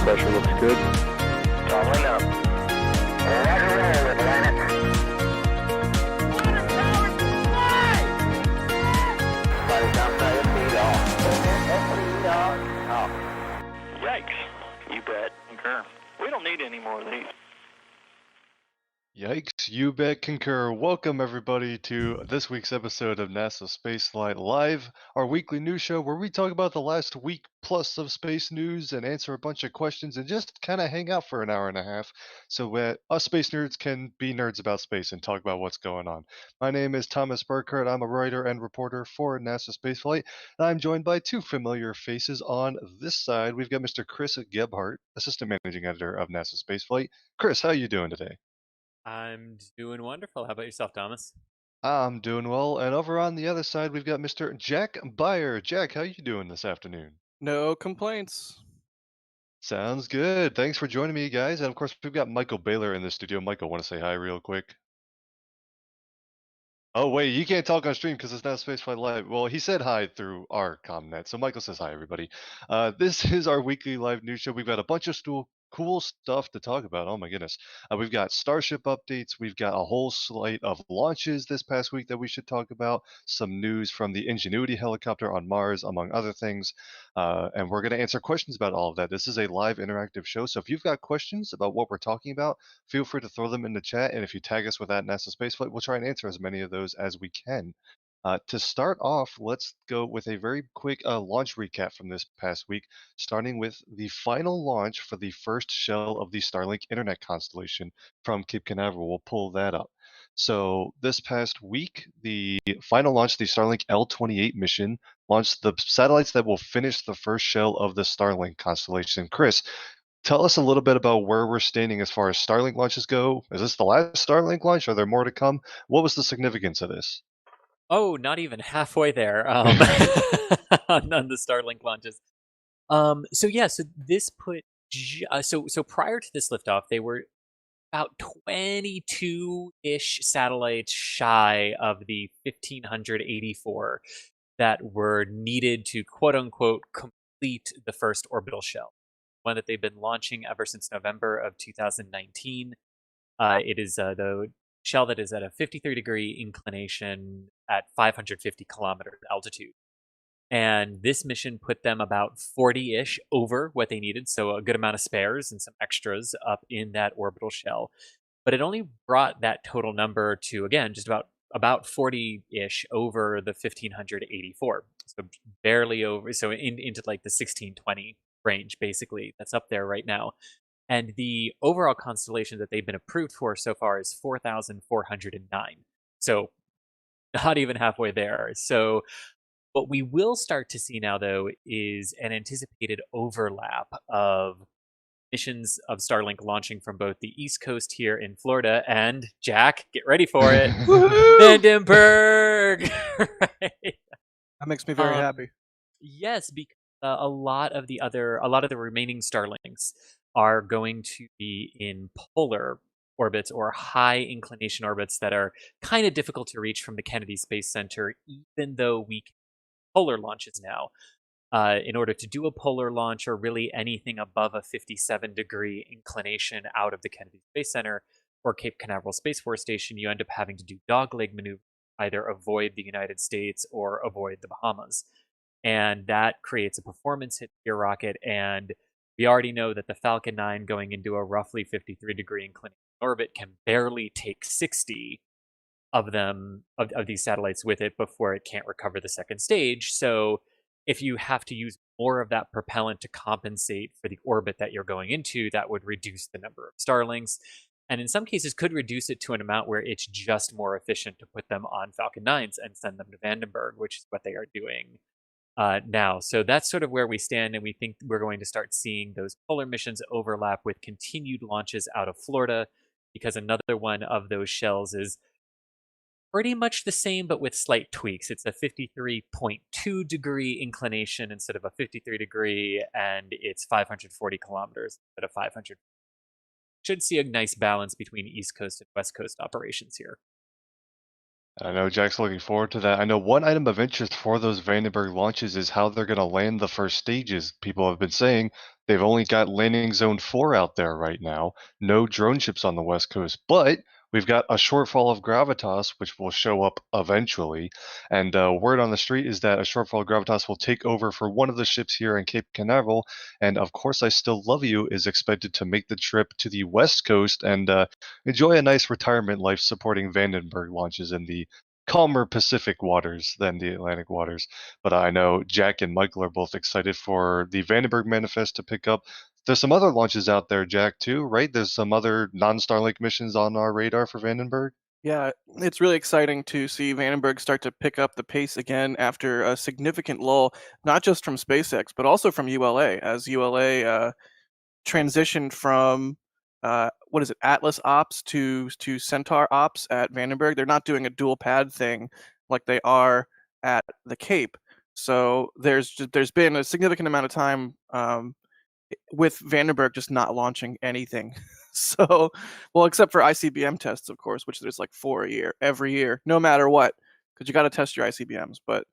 pressure looks good. Following up. Roger and roll, Lieutenant. Flight downside of speed off. Yikes. You bet. Concur. We don't need any more of these. Yikes, you bet concur. Welcome everybody to this week's episode of NASA Spaceflight Live, our weekly news show where we talk about the last week plus of space news and answer a bunch of questions and just kind of hang out for an hour and a half so us space nerds can be nerds about space and talk about what's going on. My name is Thomas Burhardt. I'm a writer and reporter for NASA Spaceflight, and I'm joined by two familiar faces on this side. We've got Mr. Chris Gebhardt, Assistant Managing Editor of NASA Spaceflight. Chris, how are you doing today? I'm doing wonderful. How about yourself, Thomas? I'm doing well, and over on the other side, we've got Mr. Jack Beyer. Jack, how you doing this afternoon? No complaints. Sounds good. Thanks for joining me, guys. And of course, we've got Michael Baylor in the studio. Michael, want to say hi real quick? Oh, wait, you can't talk on stream because it's not Spaceflight Live. Well, he said hi through our ComNet. So Michael says hi, everybody. This is our weekly live news show. We've got a bunch of cool stuff to talk about. Oh, my goodness. We've got Starship updates. We've got a whole slate of launches this past week that we should talk about. Some news from the Ingenuity helicopter on Mars, among other things. And we're going to answer questions about all of that. This is a live interactive show. So if you've got questions about what we're talking about, feel free to throw them in the chat. And if you tag us with that NASA Spaceflight, we'll try and answer as many of those as we can. To start off, let's go with a very quick launch recap from this past week, starting with the final launch for the first shell of the Starlink internet constellation from Cape Canaveral. We'll pull that up. So this past week, the final launch, the Starlink L-28 mission, launched the satellites that will finish the first shell of the Starlink constellation. Chris, tell us a little bit about where we're standing as far as Starlink launches go. Is this the last Starlink launch? Are there more to come? What was the significance of this? Oh, not even halfway there on the Starlink launches. So this put so prior to this liftoff, they were about 22-ish satellites shy of the 1584 that were needed to quote unquote complete the first orbital shell, one that they've been launching ever since November of 2019. It is the shell that is at a 53-degree inclination at 550 kilometer altitude. And this mission put them about 40-ish over what they needed, so a good amount of spares and some extras up in that orbital shell. But it only brought that total number to, again, just about 40-ish over the 1584. So barely over, so into like the 1620 range, basically. That's up there right now. And the overall constellation that they've been approved for so far is 4,409. So not even halfway there. So what we will start to see now, though, is an anticipated overlap of missions of Starlink launching from both the East Coast here in Florida and, Jack, get ready for it, Vandenberg! Right? That makes me very happy. Yes, because a lot of the remaining Starlinks are going to be in polar orbits or high inclination orbits that are kind of difficult to reach from the Kennedy Space Center, even though we can do polar launches now. In order to do a polar launch or really anything above a 57-degree inclination out of the Kennedy Space Center or Cape Canaveral Space Force Station, you end up having to do dogleg maneuvers, either avoid the United States or avoid the Bahamas. And that creates a performance hit to your rocket, and we already know that the Falcon 9 going into a roughly 53-degree inclination orbit can barely take 60 of these satellites with it before it can't recover the second stage. So if you have to use more of that propellant to compensate for the orbit that you're going into, that would reduce the number of Starlinks, and in some cases could reduce it to an amount where it's just more efficient to put them on Falcon 9s and send them to Vandenberg, which is what they are doing now. So that's sort of where we stand, and we think we're going to start seeing those polar missions overlap with continued launches out of Florida, because another one of those shells is pretty much the same, but with slight tweaks. It's a 53.2 degree inclination instead of a 53 degree, and it's 540 kilometers instead of 500. Should see a nice balance between East Coast and West Coast operations here. I know Jack's looking forward to that. I know one item of interest for those Vandenberg launches is how they're going to land the first stages. People have been saying They've only got landing zone 4 out there right now. No drone ships on the West Coast, but we've got a shortfall of gravitas, which will show up eventually. And word on the street is that a shortfall of gravitas will take over for one of the ships here in Cape Canaveral. And of course, I Still Love You is expected to make the trip to the West Coast and enjoy a nice retirement life supporting Vandenberg launches in the calmer Pacific waters than the Atlantic waters. But I know Jack and Michael are both excited for the Vandenberg manifest to pick up. There's some other launches out there, Jack, too, right? There's some other non-Starlink missions on our radar for Vandenberg. Yeah, it's really exciting to see Vandenberg start to pick up the pace again after a significant lull, not just from SpaceX, but also from ULA, as ULA transitioned from what is it, Atlas Ops to Centaur Ops at Vandenberg. They're not doing a dual pad thing like they are at the Cape. So there's been a significant amount of time with Vandenberg just not launching anything. So, well, except for ICBM tests, of course, which there's like 4 a year, every year, no matter what, because you got to test your ICBMs. But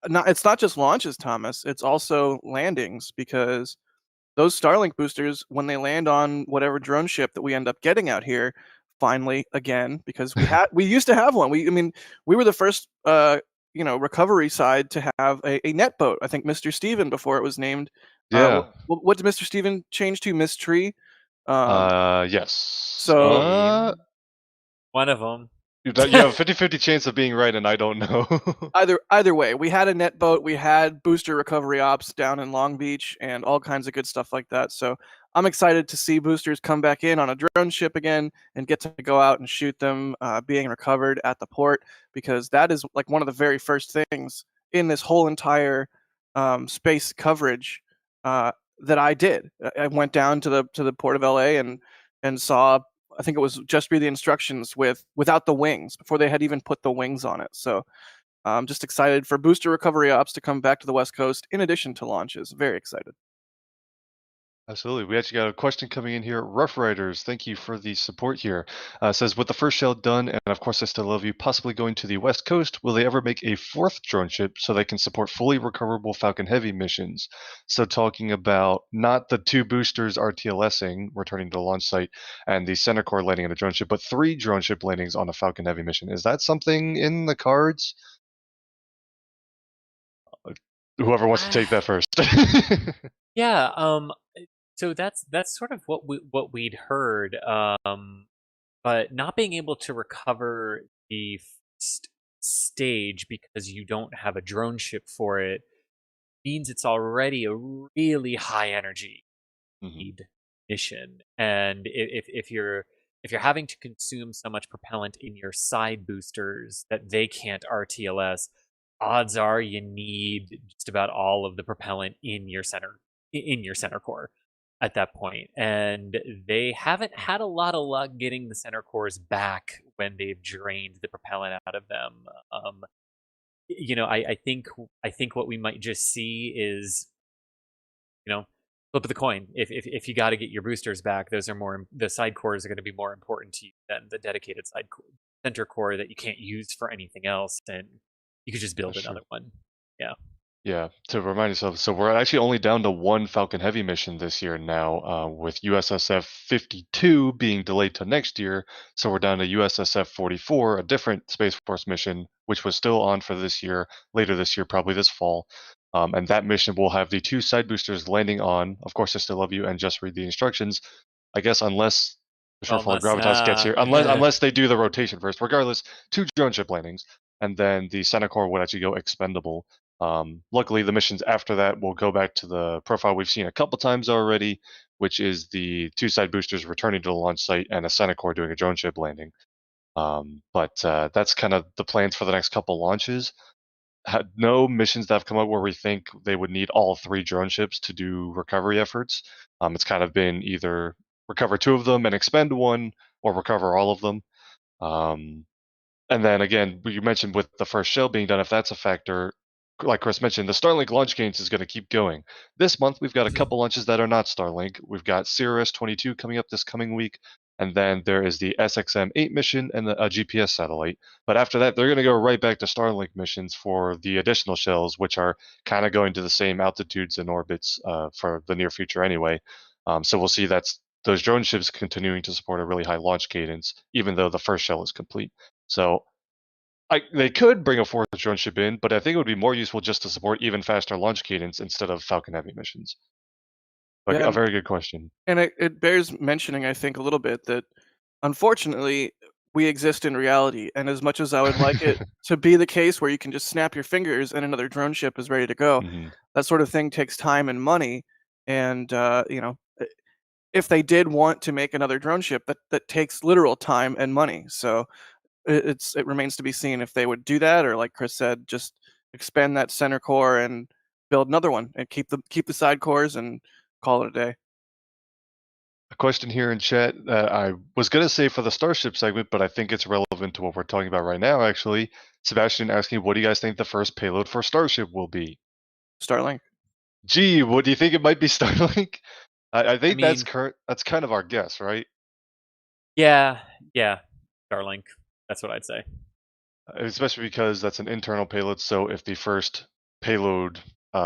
it's not just launches, Thomas. It's also landings, because those Starlink boosters, when they land on whatever drone ship that we end up getting out here, finally again, because we used to have one. We were the first recovery side to have a net boat. I think Mr. Steven before it was named. Yeah. What did Mr. Steven change to? Miss Tree. Yes. So one of them. You have a 50-50 chance of being right, and I don't know. either way, we had a net boat, we had booster recovery ops down in Long Beach, and all kinds of good stuff like that. So I'm excited to see boosters come back in on a drone ship again and get to go out and shoot them being recovered at the port, because that is like one of the very first things in this whole entire space coverage that I did. I went down to the port of LA and saw, I think it was just read the instructions without the wings before they had even put the wings on it. So I'm just excited for booster recovery ops to come back to the West Coast in addition to launches. Very excited. Absolutely. We actually got a question coming in here. Rough Riders, thank you for the support here. Says, with the first shell done, and of course I Still Love You, possibly going to the West Coast, will they ever make a 4th drone ship so they can support fully recoverable Falcon Heavy missions? So talking about not the 2 boosters RTLSing, returning to the launch site, and the center core landing on a drone ship, but 3 drone ship landings on a Falcon Heavy mission. Is that something in the cards? Whoever wants to take that first. Yeah, so that's sort of what we'd heard, but not being able to recover the first stage because you don't have a drone ship for it means it's already a really high energy mission, and if you're having to consume so much propellant in your side boosters that they can't RTLS, odds are you need just about all of the propellant in your center core at that point. And they haven't had a lot of luck getting the center cores back when they've drained the propellant out of them. I think what we might just see is, flip of the coin. If you got to get your boosters back, the side cores are going to be more important to you than the dedicated center core that you can't use for anything else, and you could just build another one. Yeah. Yeah, to remind yourself, so we're actually only down to 1 Falcon Heavy mission this year now, with USSF 52 being delayed to next year. So we're down to USSF 44, a different Space Force mission, which was still on for this year, later this year, probably this fall. And that mission will have the 2 side boosters landing on, of course, I Still Love You, and Just Read the Instructions. I guess unless the shortfall of gravitas gets here, unless they do the rotation first. Regardless, 2 drone ship landings, and then the center core would actually go expendable. Luckily, the missions after that will go back to the profile we've seen a couple times already, which is the 2 side boosters returning to the launch site and a center core doing a drone ship landing. But that's kind of the plans for the next couple launches. No missions that have come up where we think they would need all 3 drone ships to do recovery efforts. It's kind of been either recover 2 of them and expend 1, or recover all of them. And then again, you mentioned with the first shell being done, if that's a factor, like Chris mentioned, the Starlink launch cadence is going to keep going. This month, we've got a couple launches that are not Starlink. We've got Cirrus 22 coming up this coming week. And then there is the SXM-8 mission and a GPS satellite. But after that, they're going to go right back to Starlink missions for the additional shells, which are kind of going to the same altitudes and orbits for the near future anyway. So we'll see those drone ships continuing to support a really high launch cadence, even though the first shell is complete. So they could bring a fourth drone ship in, but I think it would be more useful just to support even faster launch cadence instead of Falcon Heavy missions. But Yeah, a very good question. and it bears mentioning, I think, a little bit that unfortunately we exist in reality, and as much as I would like it to be the case where you can just snap your fingers and another drone ship is ready to go, Mhm. that sort of thing takes time and money. And if they did want to make another drone ship, that takes literal time and money. So it remains to be seen if they would do that, or like Chris said, just expand that center core and build another one and keep the side cores and call it a day. A question here in chat that I was going to say for the Starship segment, but I think it's relevant to what we're talking about right now, actually. Sebastian asking, what do you guys think the first payload for Starship will be? Starlink. Gee, what do you think it might be Starlink? I think mean- that's kind of our guess, right? Yeah, Starlink. That's what I'd say. Especially because that's an internal payload, so if the first payload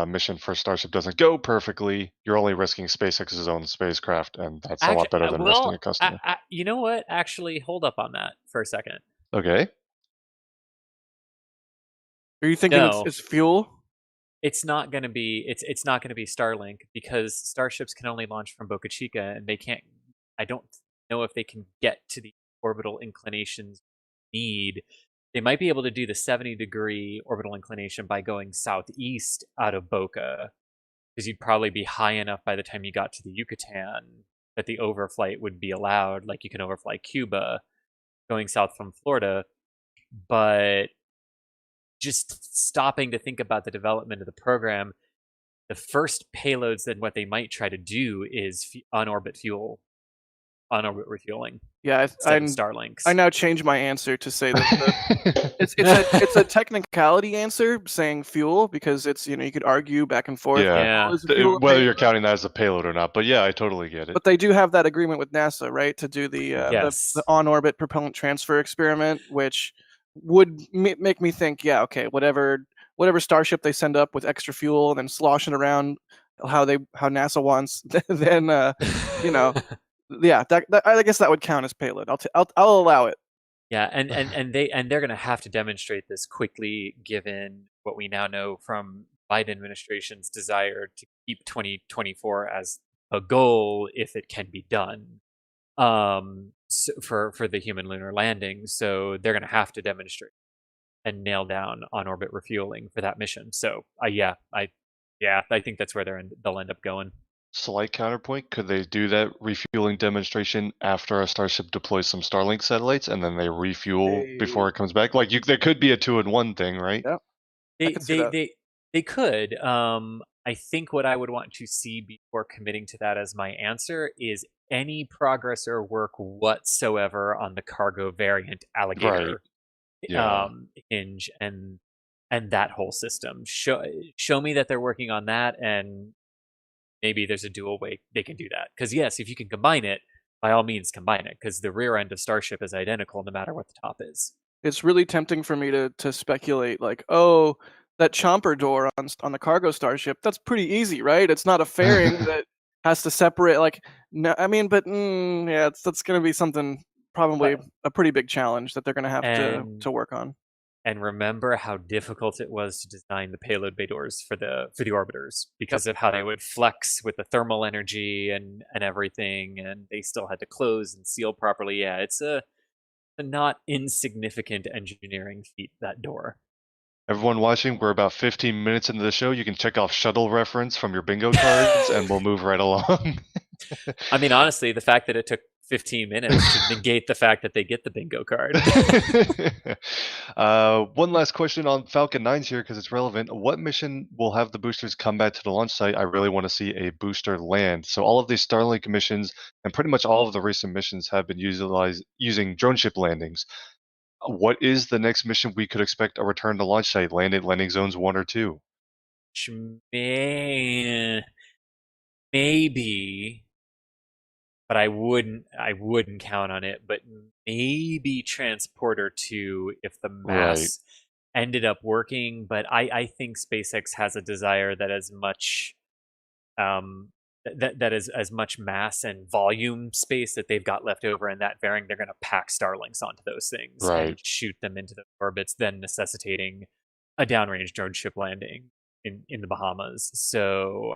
mission for Starship doesn't go perfectly, you're only risking SpaceX's own spacecraft, and that's a lot better than risking a customer. You know what? Actually, hold up on that for a second. Okay. Are you thinking No. it's fuel? It's not going to be it's not going to be Starlink because starships can only launch from Boca Chica, and they can't. I don't know if they can get to the orbital inclinations need. They might be able to do the 70-degree orbital inclination by going southeast out of Boca, because you'd probably be high enough by the time you got to the Yucatan that the overflight would be allowed. Like you can overfly Cuba going south from Florida, but just stopping to think about the development of the program, the first payloads then what they might try to do is on-orbit refueling. Yeah, instead of Starlinks. I now change my answer to say that it's a technicality answer saying fuel, because it's, you could argue back and forth. Yeah. Is fuel a Whether you're payload? counting that as a payload or not, but yeah, I totally get it. But they do have that agreement with NASA, right, to do the Yes. on-orbit propellant transfer experiment, which would make me think, yeah, okay, whatever Starship they send up with extra fuel and then sloshing around how NASA wants, then yeah, I guess that would count as payload. I'll allow it. Yeah, and they're going to have to demonstrate this quickly, given what we now know from Biden administration's desire to keep 2024 as a goal if it can be done. So for the human lunar landing, so they're going to have to demonstrate and nail down on orbit refueling for that mission. So I think that's where they'll end up going. Slight counterpoint, could they do that refueling demonstration after a Starship deploys some Starlink satellites and then they refuel before it comes back? Like there could be a 2-in-1 thing, right? Yeah. I can see that. They could. I think what I would want to see before committing to that as my answer is any progress or work whatsoever on the cargo variant Alligator hinge and that whole system. Show me that they're working on that, and maybe there's a dual way they can do that. Because yes, if you can combine it, by all means combine it, because the rear end of Starship is identical no matter what the top is. It's really tempting for me to speculate, like, oh, that chomper door on the cargo Starship, that's pretty easy, right? It's not a fairing that has to separate. Like, no, I mean, but yeah, that's going to be something, probably a pretty big challenge that they're going to have to work on. And remember how difficult it was to design the payload bay doors for the orbiters because of how they would flex with the thermal energy and everything, and they still had to close and seal properly. Yeah, it's a not insignificant engineering feat, that door. Everyone watching, we're about 15 minutes into the show. You can check off shuttle reference from your bingo cards and we'll move right along. I mean, honestly, the fact that it took 15 minutes should negate the fact that they get the bingo card. One last question on Falcon 9's here because it's relevant. What mission will have the boosters come back to the launch site? I really want to see a booster land. So all of these Starlink missions and pretty much all of the recent missions have been using drone ship landings. What is the next mission we could expect a return to launch site, landing zones 1 or 2? Maybe. but I wouldn't count on it. But maybe Transporter 2 if the mass ended up working. But I think SpaceX has a desire that as much that is as much mass and volume space that they've got left over in that fairing, they're going to pack Starlinks onto those things and shoot them into the orbits, then necessitating a downrange drone ship landing in the Bahamas. So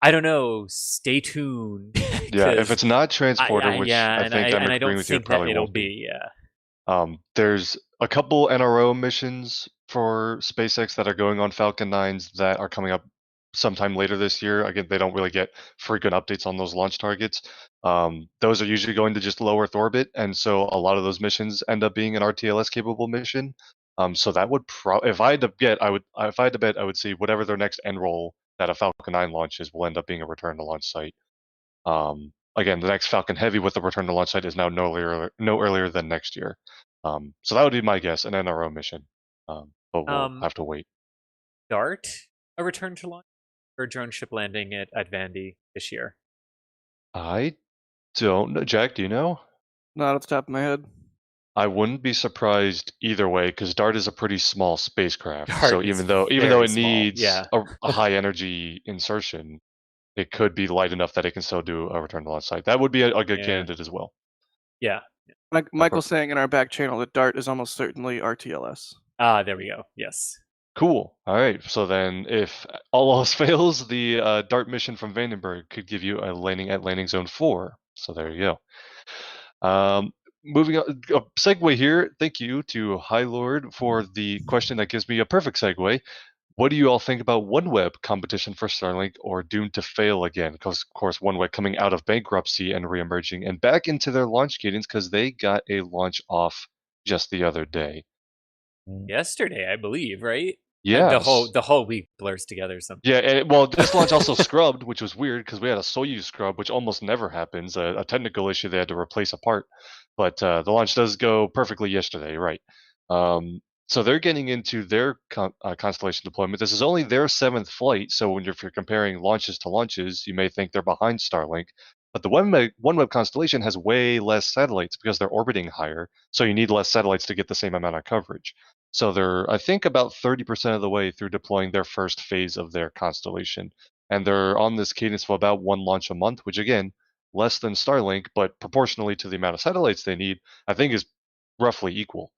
I don't know. Stay tuned. Yeah, if it's not Transporter, which I think I'm I agreeing don't with you, it think that probably it'll won't be. Yeah. There's a couple NRO missions for SpaceX that are going on Falcon 9s that are coming up sometime later this year. Again, they don't really get frequent updates on those launch targets. Those are usually going to just low Earth orbit, and so a lot of those missions end up being an RTLS capable mission. So that would if I had to bet, I would see whatever their next end roll that a Falcon 9 launches will end up being a return to launch site. Again, the next Falcon Heavy with the return to launch site is now no earlier than next year. So that would be my guess, an NRO mission. But we'll have to wait. DART, a return to launch, or drone ship landing at Vandy this year? I don't know. Jack, do you know? Not off the top of my head. I wouldn't be surprised either way, because DART is a pretty small spacecraft. DART So is even though very it small, needs yeah. a high energy insertion, it could be light enough that it can still do a return to launch site. That would be a good candidate as well. Yeah. Michael's saying in our back channel that DART is almost certainly RTLS. There we go. Yes. Cool. All right. So then, if all else fails, the DART mission from Vandenberg could give you a landing at landing zone 4. So there you go. Moving on, a segue here. Thank you to High Lord for the question that gives me a perfect segue. What do you all think about OneWeb competition for Starlink, or doomed to fail again? Because, of course, OneWeb coming out of bankruptcy and reemerging and back into their launch cadence because they got a launch off just the other day. Yesterday, I believe, right? Yes. The whole week blurs together somehow. Yeah, well, this launch also scrubbed, which was weird because we had a Soyuz scrub, which almost never happens. A technical issue, they had to replace a part. But the launch does go perfectly yesterday, right? So they're getting into their constellation deployment. This is only their 7th flight, so if you're comparing launches to launches, you may think they're behind Starlink. But the OneWeb constellation has way less satellites because they're orbiting higher, so you need less satellites to get the same amount of coverage. So they're, I think, about 30% of the way through deploying their first phase of their constellation. And they're on this cadence of about 1 launch a month, which again, less than Starlink, but proportionally to the amount of satellites they need, I think is roughly equal.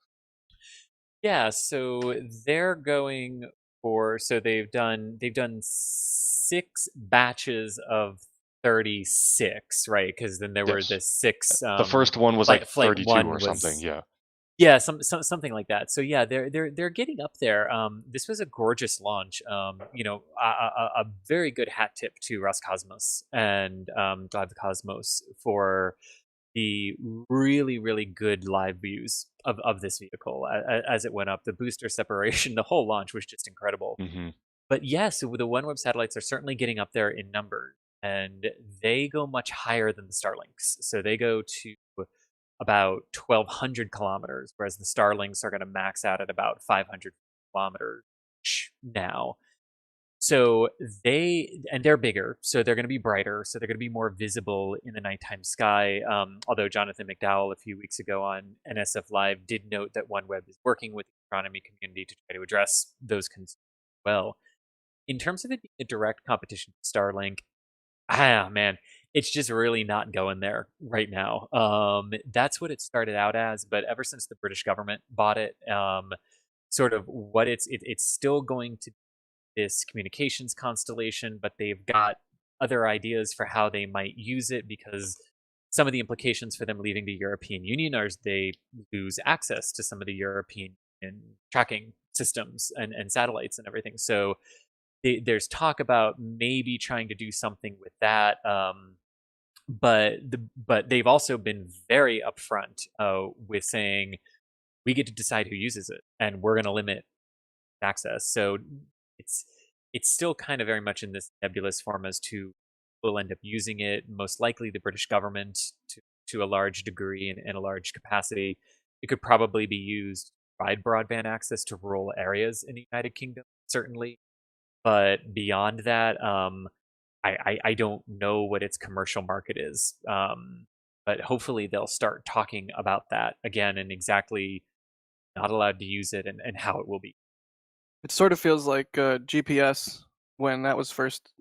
Yeah, so they're going for they've done 6 batches of 36, right? Because then there were the 6. The first one was like flight 32 or something. Yeah. Yeah, something like that. So yeah, they're getting up there. This was a gorgeous launch. A very good hat tip to Roscosmos and Drive the Cosmos for the really, really good live views of this vehicle as it went up. The booster separation, the whole launch was just incredible. Mm-hmm. But yes, the OneWeb satellites are certainly getting up there in numbers, and they go much higher than the Starlinks. So they go to about 1,200 kilometers, whereas the Starlinks are going to max out at about 500 kilometers now. So they're bigger, so they're going to be brighter, so they're going to be more visible in the nighttime sky. Although Jonathan McDowell a few weeks ago on NSF Live did note that OneWeb is working with the astronomy community to try to address those concerns as well. In terms of it being a direct competition with Starlink, man, it's just really not going there right now. That's what it started out as, but ever since the British government bought it, sort of what it's still going to this communications constellation, but they've got other ideas for how they might use it, because some of the implications for them leaving the European Union are they lose access to some of the European tracking systems and satellites and everything. So there's talk about maybe trying to do something with that. But they've also been very upfront with saying we get to decide who uses it, and we're going to limit access. So it's still kind of very much in this nebulous form as to who will end up using it. Most likely the British government to a large degree and a large capacity. It could probably be used to provide broadband access to rural areas in the United Kingdom, certainly. But beyond that, I don't know what its commercial market is, but hopefully they'll start talking about that again and exactly not allowed to use it and how it will be. It sort of feels like GPS when that was first,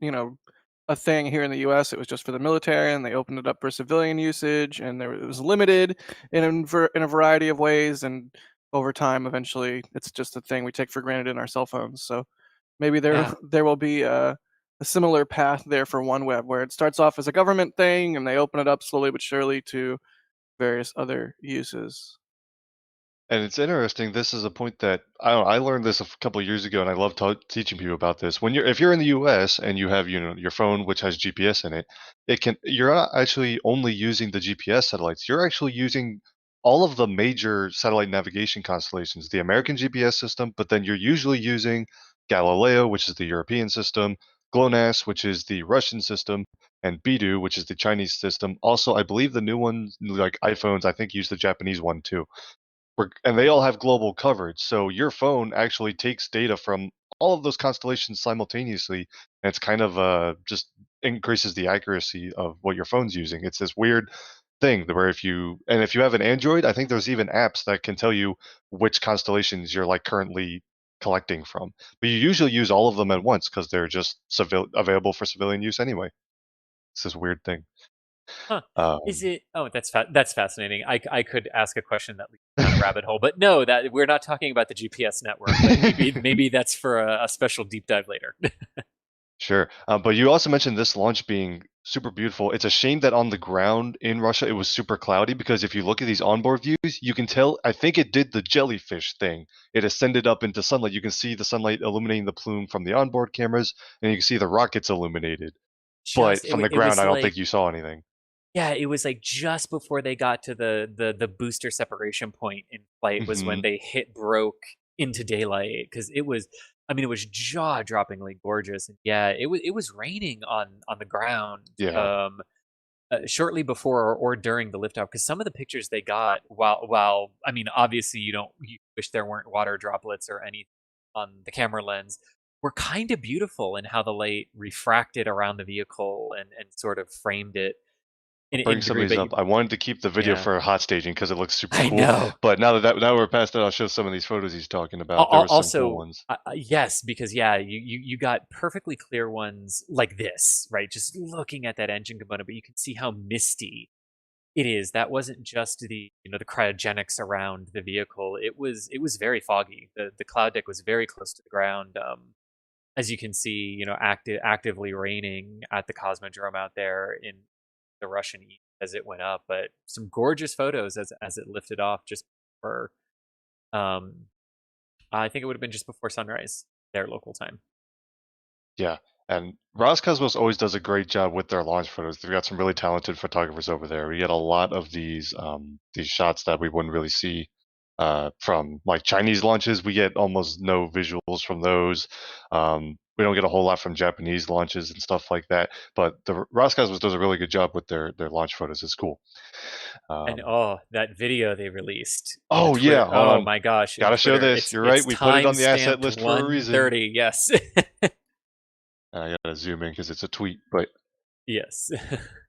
a thing here in the U.S. It was just for the military, and they opened it up for civilian usage, and it was limited in a variety of ways. And over time, eventually, it's just a thing we take for granted in our cell phones. So maybe there Yeah. there will be a similar path there for OneWeb, where it starts off as a government thing, and they open it up slowly but surely to various other uses. And it's interesting. This is a point that I learned this a couple of years ago, and I love teaching people about this. If you're in the U.S. and you have your phone which has GPS in it, you're not actually only using the GPS satellites. You're actually using all of the major satellite navigation constellations, the American GPS system, but then you're usually using Galileo, which is the European system, GLONASS, which is the Russian system, and Beidou, which is the Chinese system. Also, I believe the new ones, like iPhones, I think use the Japanese one too. And they all have global coverage. So your phone actually takes data from all of those constellations simultaneously, and it's kind of just increases the accuracy of what your phone's using. It's this weird thing where if you have an Android, I think there's even apps that can tell you which constellations you're like currently collecting from. But you usually use all of them at once because they're just available for civilian use anyway. It's this weird thing. Huh. Is Um, it? Oh, that's fascinating. I could ask a question that leads down a rabbit hole, but no, that we're not talking about the GPS network. But maybe that's for a special deep dive later. Sure. But you also mentioned this launch being super beautiful. It's a shame that on the ground in Russia it was super cloudy because if you look at these onboard views, you can tell, I think it did the jellyfish thing. It ascended up into sunlight. You can see the sunlight illuminating the plume from the onboard cameras, and you can see the rockets illuminated. Just But from the it ground, was I don't like think you saw anything. yeah, it was like just before they got to the booster separation point in flight was when Hmm. they broke into daylight because it was. I mean, it was jaw-droppingly gorgeous, and yeah, it was raining on the ground. Yeah. Shortly before or during the liftoff because some of the pictures they got while I mean obviously you wish there weren't water droplets or anything on the camera lens were kind of beautiful in how the light refracted around the vehicle and sort of framed it Bring in some of degree these but up. I wanted to keep the video yeah for hot staging because it looks super I cool. know. But now we're past that, I'll show some of these photos he's talking about. There were some cool Also ones. yes because yeah you got perfectly clear ones like this right just looking at that engine component but you can see how misty it is. That wasn't just the cryogenics around the vehicle. It was very foggy. The cloud deck was very close to the ground. As you can see, actively raining at the Cosmodrome out there in the Russian East as it went up. But some gorgeous photos as it lifted off just for I think it would have been just before sunrise, their local time. Yeah, and Roscosmos always does a great job with their launch photos. They've got some really talented photographers over there. We get a lot of these shots that we wouldn't really see from like Chinese launches. We get almost no visuals from those. We don't get a whole lot from Japanese launches and stuff like that. But the Roscosmos does a really good job with their launch photos. It's cool. And Um, oh, that video they released on oh Twitter. yeah, hold Oh on. my gosh, in Gotta show Twitter. this. It's You're right. it's We put it on the asset time-stamped list for a reason. 1:30. Yes. I gotta zoom in because it's a tweet, but Yes.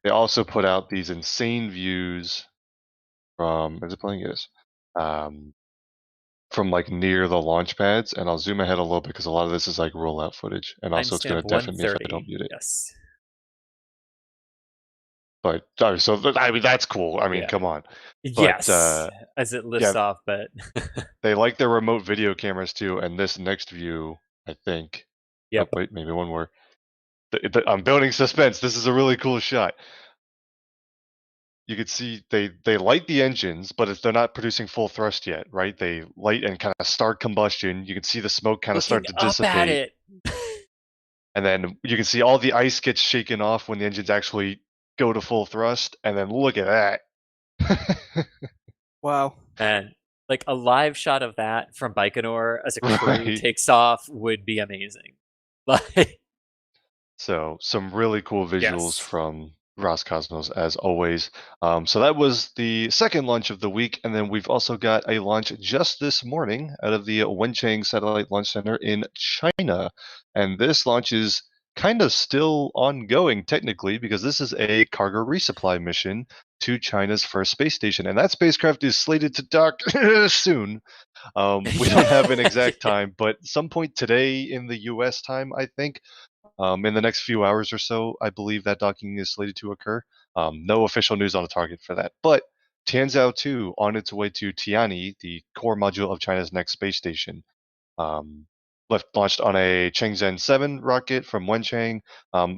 they also put out these insane views from, is it playing? Yes. Um, from like near the launch pads, and I'll zoom ahead a little bit because a lot of this is like rollout footage, and also it's Timestamp gonna deafen me if I don't 1:30. mute it. Yes. But I mean that's cool. I mean, Yeah. come on. But Yes. As it lifts yeah, off, but they like their remote video cameras too, and this next view, I think. Oh yep. wait, maybe one more. I'm building suspense. This is a really cool shot. You could see they light the engines, but they're not producing full thrust yet, right? They light and kind of start combustion. You can see the smoke kind of Looking start to up at dissipate, it. and then you can see all the ice gets shaken off when the engines actually go to full thrust. And then look at that. Wow. And like a live shot of that from Baikonur as a crew Right. takes off would be amazing. Like So some really cool visuals yes. from Roscosmos as always. So that was the second launch of the week, and then we've also got a launch just this morning out of the Wenchang Satellite Launch Center in China, and this launch is kind of still ongoing technically, because this is a cargo resupply mission to China's first space station, and that spacecraft is slated to dock soon. We don't have an exact time, but some point today in the U.S. time, I think, in the next few hours or so, I believe that docking is slated to occur. No official news on a target for that, but Tianzhou 2 on its way to Tianyi, the core module of China's next space station. Um, launched on a Changzhen 7 rocket from Wenchang.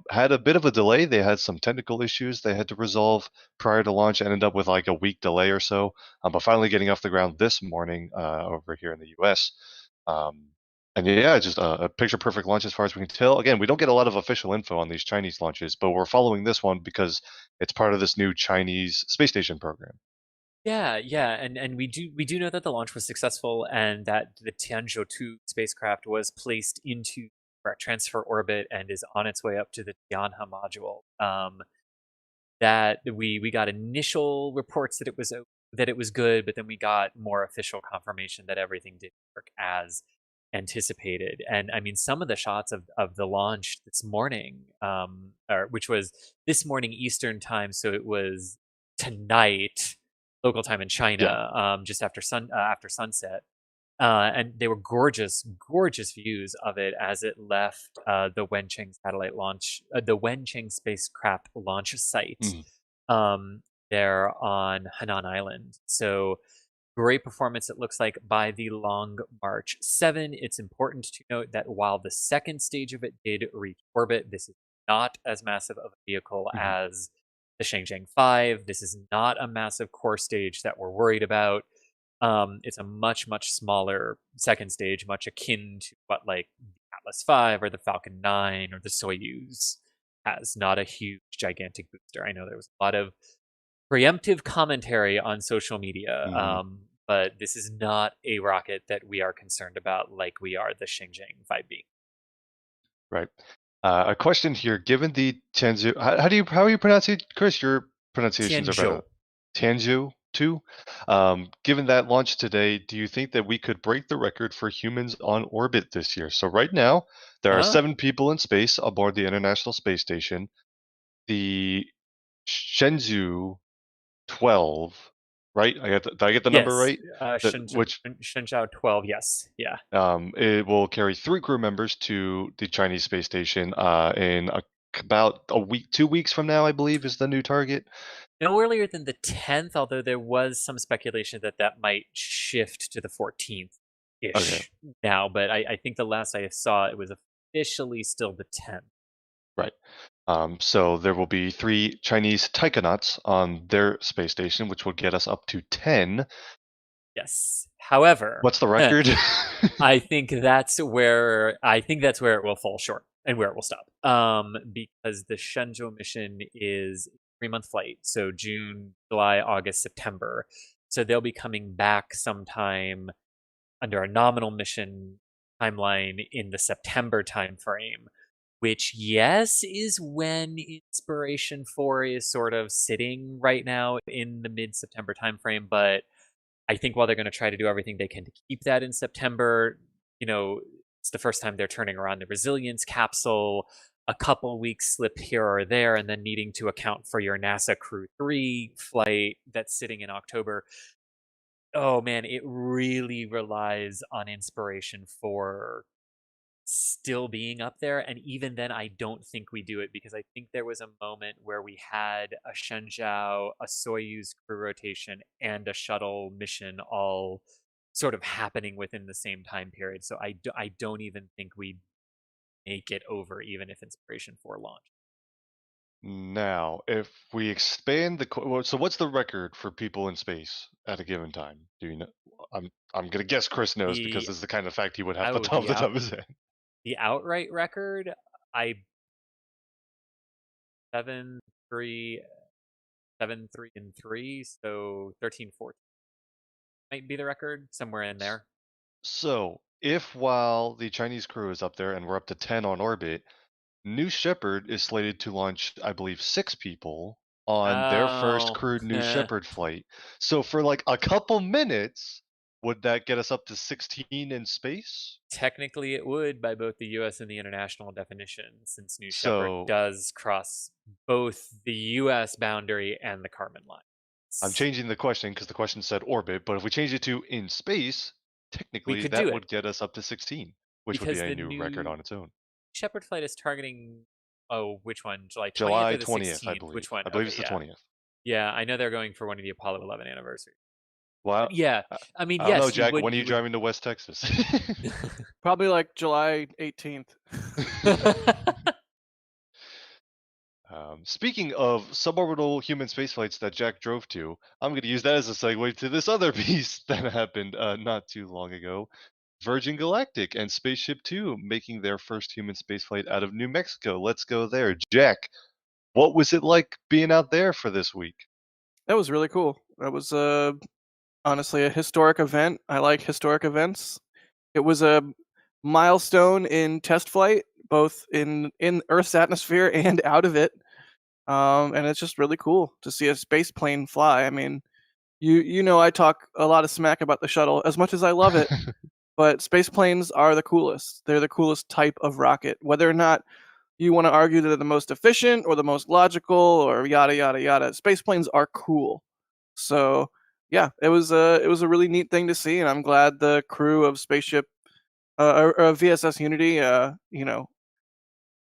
Had a bit of a delay. They had some technical issues they had to resolve prior to launch. Ended up with like a week delay or so, but finally getting off the ground this morning over here in the U.S. And yeah, just a picture perfect launch as far as we can tell. Again, we don't get a lot of official info on these Chinese launches, but we're following this one because it's part of this new Chinese space station program. Yeah, and we do know that the launch was successful and that the Tianzhou 2 spacecraft was placed into transfer orbit and is on its way up to the Tianhe module. That we got initial reports that it was good, but then we got more official confirmation that everything did work as anticipated. And I mean, some of the shots of the launch this morning, or which was this morning Eastern time, so it was tonight local time in China, just after sunset. And they were gorgeous, gorgeous views of it as it left the Wenchang satellite launch, the Wenchang spacecraft launch site there on Henan Island. So great performance, it looks like, by the Long March 7. It's important to note that while the second stage of it did reach orbit, this is not as massive of a vehicle as the Shenzhou 5. This is not a massive core stage that we're worried about. It's a much, much smaller second stage, much akin to what like the Atlas 5 or the Falcon 9 or the Soyuz has. Not a huge, gigantic booster. I know there was a lot of preemptive commentary on social media, but this is not a rocket that we are concerned about like we are the Shenzhou 5B. Right. A question here: given the Tianzhou, how are you pronouncing it, Chris? Your pronunciations are better. Tianzhou 2. Given that launch today, do you think that we could break the record for humans on orbit this year? So right now, there are 7 people in space aboard the International Space Station. The Shenzhou 12, right? Did I get the number right? Shenzhou 12, yes. Yeah. It will carry 3 crew members to the Chinese space station in about a week, 2 weeks from now, I believe, is the new target. No earlier than the 10th, although there was some speculation that might shift to the 14th-ish now. But I think the last I saw, it was officially still the 10th. Right. So there will be 3 Chinese taikonauts on their space station, which will get us up to 10. Yes. However, what's the record? I think that's where it will fall short and where it will stop. Because the Shenzhou mission is a 3-month flight, so June, July, August, September. So they'll be coming back sometime under a nominal mission timeline in the September timeframe, which, yes, is when Inspiration 4 is sort of sitting right now in the mid-September timeframe. But I think while they're going to try to do everything they can to keep that in September, it's the first time they're turning around the resilience capsule, a couple weeks slip here or there, and then needing to account for your NASA Crew 3 flight that's sitting in October. Oh man, it really relies on Inspiration 4 still being up there, and even then I don't think we do it, because I think there was a moment where we had a Shenzhou, a Soyuz crew rotation, and a shuttle mission all sort of happening within the same time period. So I don't even think we make it over, even if Inspiration 4 launch. Now, if we expand so what's the record for people in space at a given time? Do you know? I'm gonna guess Chris knows, because this is the kind of fact he would have to top the numbers in. The outright record, 7-3 and 3, so 13-14 might be the record, somewhere in there. So, if while the Chinese crew is up there and we're up to 10 on orbit, New Shepard is slated to launch, I believe, 6 people on their first crewed New Shepard flight. So for like a couple minutes, would that get us up to 16 in space? Technically, it would by both the U.S. and the international definition, since New Shepard So does cross both the U.S. boundary and the Kármán line. I'm changing the question because the question said orbit, but if we change it to in space, technically could that do would it. get us up to 16, which would be Because a the new record new on its own. Shepard flight is targeting, which one? July 20th July or the 20th, I 16th? believe. Which one? I believe Okay, it's the yeah. 20th. Yeah, I know they're going for one of the Apollo 11 anniversary. Well, Yeah, I mean, I don't know, yes, you Jack. would. When are you driving to West Texas? Probably like July 18th. Speaking of suborbital human spaceflights that Jack drove to, I'm going to use that as a segue to this other piece that happened not too long ago. Virgin Galactic and Spaceship Two making their first human spaceflight out of New Mexico. Let's go there. Jack, what was it like being out there for this week? That was really cool. That was honestly a historic event. I like historic events. It was a milestone in test flight, both in Earth's atmosphere and out of it. And it's just really cool to see a space plane fly. I mean, you know I talk a lot of smack about the shuttle as much as I love it, but space planes are the coolest. They're the coolest type of rocket. Whether or not you want to argue that they're the most efficient or the most logical or yada yada yada, space planes are cool. So yeah, it was a really neat thing to see, and I'm glad the crew of spaceship or VSS Unity,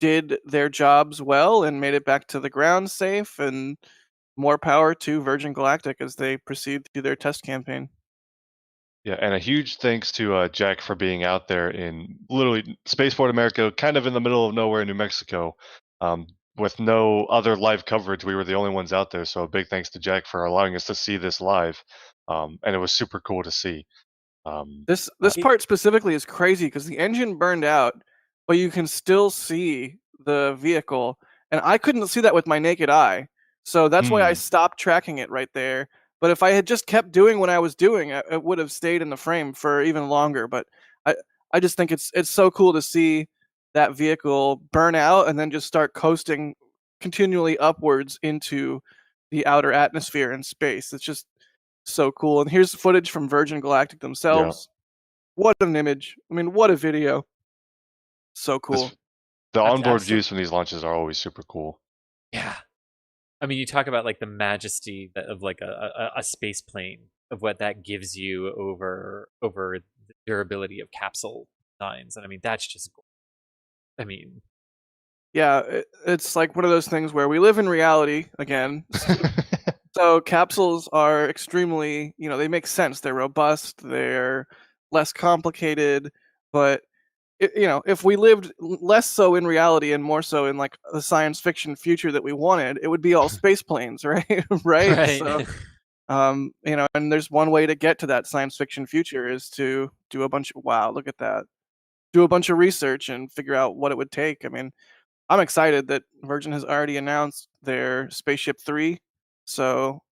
did their jobs well and made it back to the ground safe. And more power to Virgin Galactic as they proceed through their test campaign. Yeah, and a huge thanks to Jack for being out there in literally Spaceport America, kind of in the middle of nowhere in New Mexico, with no other live coverage. We were the only ones out there, so a big thanks to Jack for allowing us to see this live, and it was super cool to see. This uh, part specifically is crazy because the engine burned out, but you can still see the vehicle, and I couldn't see that with my naked eye. So that's why I stopped tracking it right there. But if I had just kept doing what I was doing, it would have stayed in the frame for even longer. But I just think it's so cool to see that vehicle burn out and then just start coasting continually upwards into the outer atmosphere and space. It's just so cool. And here's footage from Virgin Galactic themselves. What an image. I mean, what a video. So cool. The That's onboard absolute- views from these launches are always super cool. Yeah. I mean, you talk about like the majesty of like a space plane, of what that gives you over the durability of capsule designs, and I mean that's just. I mean, Yeah, it's like one of those things where we live in reality again. So capsules are extremely, they make sense. They're robust. They're less complicated. But if we lived less so in reality and more so in like the science fiction future that we wanted, it would be all space planes, right? Right. right. So, and there's one way to get to that science fiction future is to do a bunch of look at that, do a bunch of research and figure out what it would take. I mean, I'm excited that Virgin has already announced their Spaceship 3. So,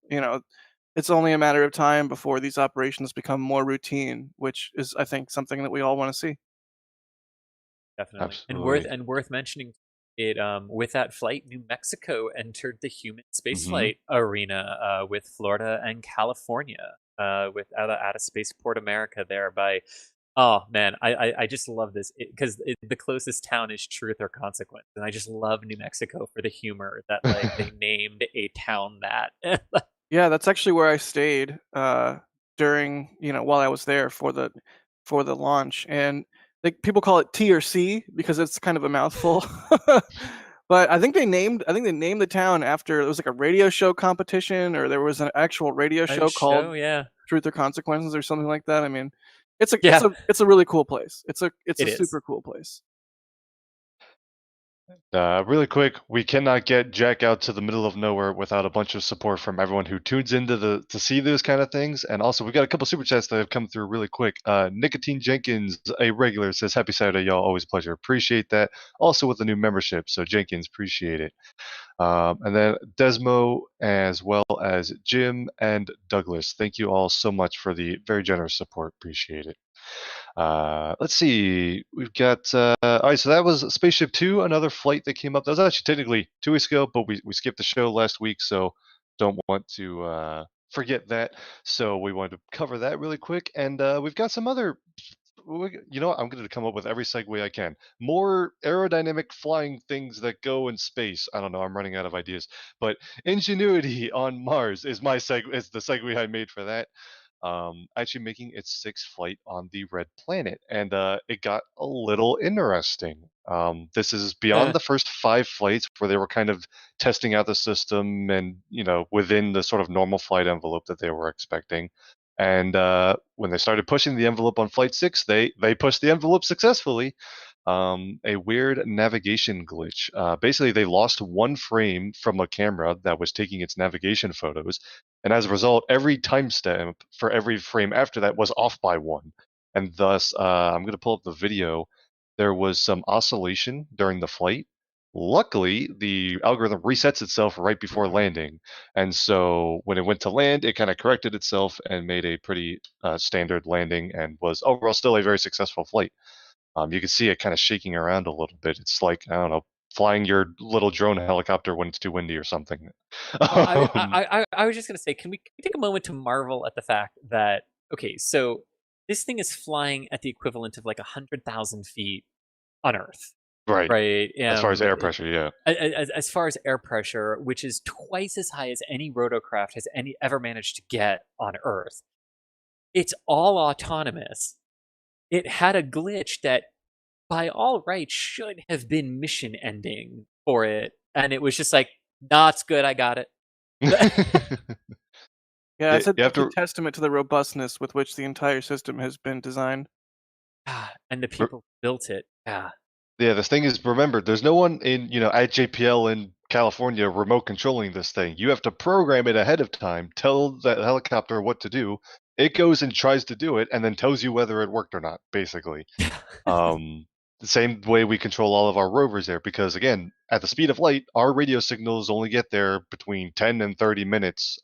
it's only a matter of time before these operations become more routine, which is, I think, something that we all want to see. Definitely. Absolutely. And worth mentioning it, with that flight, New Mexico entered the human spaceflight arena with Florida and California, with out of Spaceport America there by. Oh man, I just love this because the closest town is Truth or Consequence, and I just love New Mexico for the humor that like they named a town that. Yeah, that's actually where I stayed during, while I was there for the launch. And people call it T or C because it's kind of a mouthful. But I think they named the town after, it was like a radio show competition, or there was an actual radio show called Truth or Consequences or something like that. I mean, it's a really cool place. It's a super cool place. Really quick, we cannot get Jack out to the middle of nowhere without a bunch of support from everyone who tunes into to see those kind of things. And also, we've got a couple super chats that have come through really quick. Nicotine Jenkins, a regular, says, "Happy Saturday, y'all. Always a pleasure. Appreciate that." Also with a new membership, so Jenkins, appreciate it. And then Desmo, as well as Jim and Douglas. Thank you all so much for the very generous support. Appreciate it. Let's see. We've got all right. So that was Spaceship 2, another flight that came up. That was actually technically 2 weeks ago, but we skipped the show last week, so don't want to forget that. So we wanted to cover that really quick, and we've got some other. You know what? I'm going to come up with every segue I can. More aerodynamic flying things that go in space. I don't know. I'm running out of ideas. But Ingenuity on Mars is is the segue I made for that. Actually making its sixth flight on the red planet, and it got a little interesting. This is beyond the first 5 flights where they were kind of testing out the system and within the sort of normal flight envelope that they were expecting. And when they started pushing the envelope on flight 6, they pushed the envelope successfully. A weird navigation glitch. Basically, they lost one frame from a camera that was taking its navigation photos, and as a result, every timestamp for every frame after that was off by one. And thus, I'm going to pull up the video. There was some oscillation during the flight. Luckily, the algorithm resets itself right before landing, and so when it went to land, it kind of corrected itself and made a pretty standard landing, and was overall still a very successful flight. You can see it kind of shaking around a little bit. It's like, I don't know, flying your little drone helicopter when it's too windy or something. Well, Um, I was just gonna say, can we take a moment to marvel at the fact that, okay, so this thing is flying at the equivalent of like 100,000 feet on Earth, right. right? As far as air pressure, yeah. As far as air pressure, which is twice as high as any rotocraft has ever managed to get on Earth. It's all autonomous. It had a glitch that, by all rights, should have been mission ending for it, and it was just like, nah, it's good, I got it. Yeah, it's You have a to testament to the robustness with which the entire system has been designed. And the people who built it. Yeah, this thing is, remember, there's no one in, at JPL in California remote controlling this thing. You have to program it ahead of time, tell the helicopter what to do. It goes and tries to do it, and then tells you whether it worked or not, basically. The same way we control all of our rovers there, because again, at the speed of light, our radio signals only get there between 10 and 30 minutes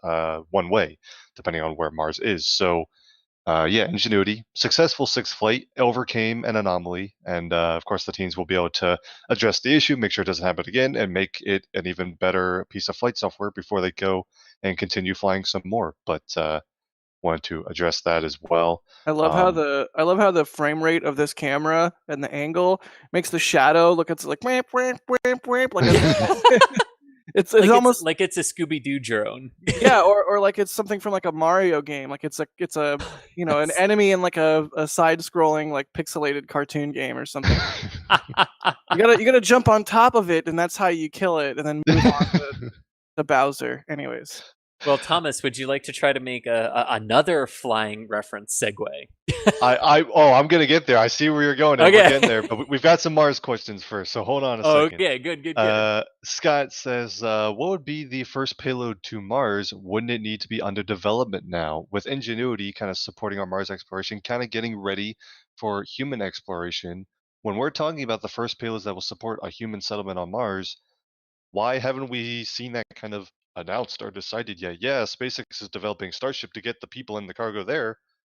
one way, depending on where Mars is. So yeah, Ingenuity, successful sixth flight, overcame an anomaly, and of course the teams will be able to address the issue, make sure it doesn't happen again, and make it an even better piece of flight software before they go and continue flying some more. But wanted to address that as well. I love how the frame rate of this camera and the angle makes the shadow look. It's like wamp, wamp, wamp, wamp, like it's Like almost like it's a Scooby-Doo drone. yeah, or like it's something from like a Mario game. Like it's a an enemy in like a side scrolling like pixelated cartoon game or something. You gotta jump on top of it, and that's how you kill it, and then move on to Bowser. Anyways. Well, Thomas, would you like to try to make another flying reference segue? I'm gonna get there. I see where you're going, and Okay. we're getting there. But we've got some Mars questions first, so hold on a second. Okay, good. Scott says, what would be the first payload to Mars? Wouldn't it need to be under development now? With Ingenuity kind of supporting our Mars exploration, kind of getting ready for human exploration. When we're talking about the first payloads that will support a human settlement on Mars, why haven't we seen that kind of announced or decided yet? Yeah, SpaceX is developing Starship to get the people and the cargo there,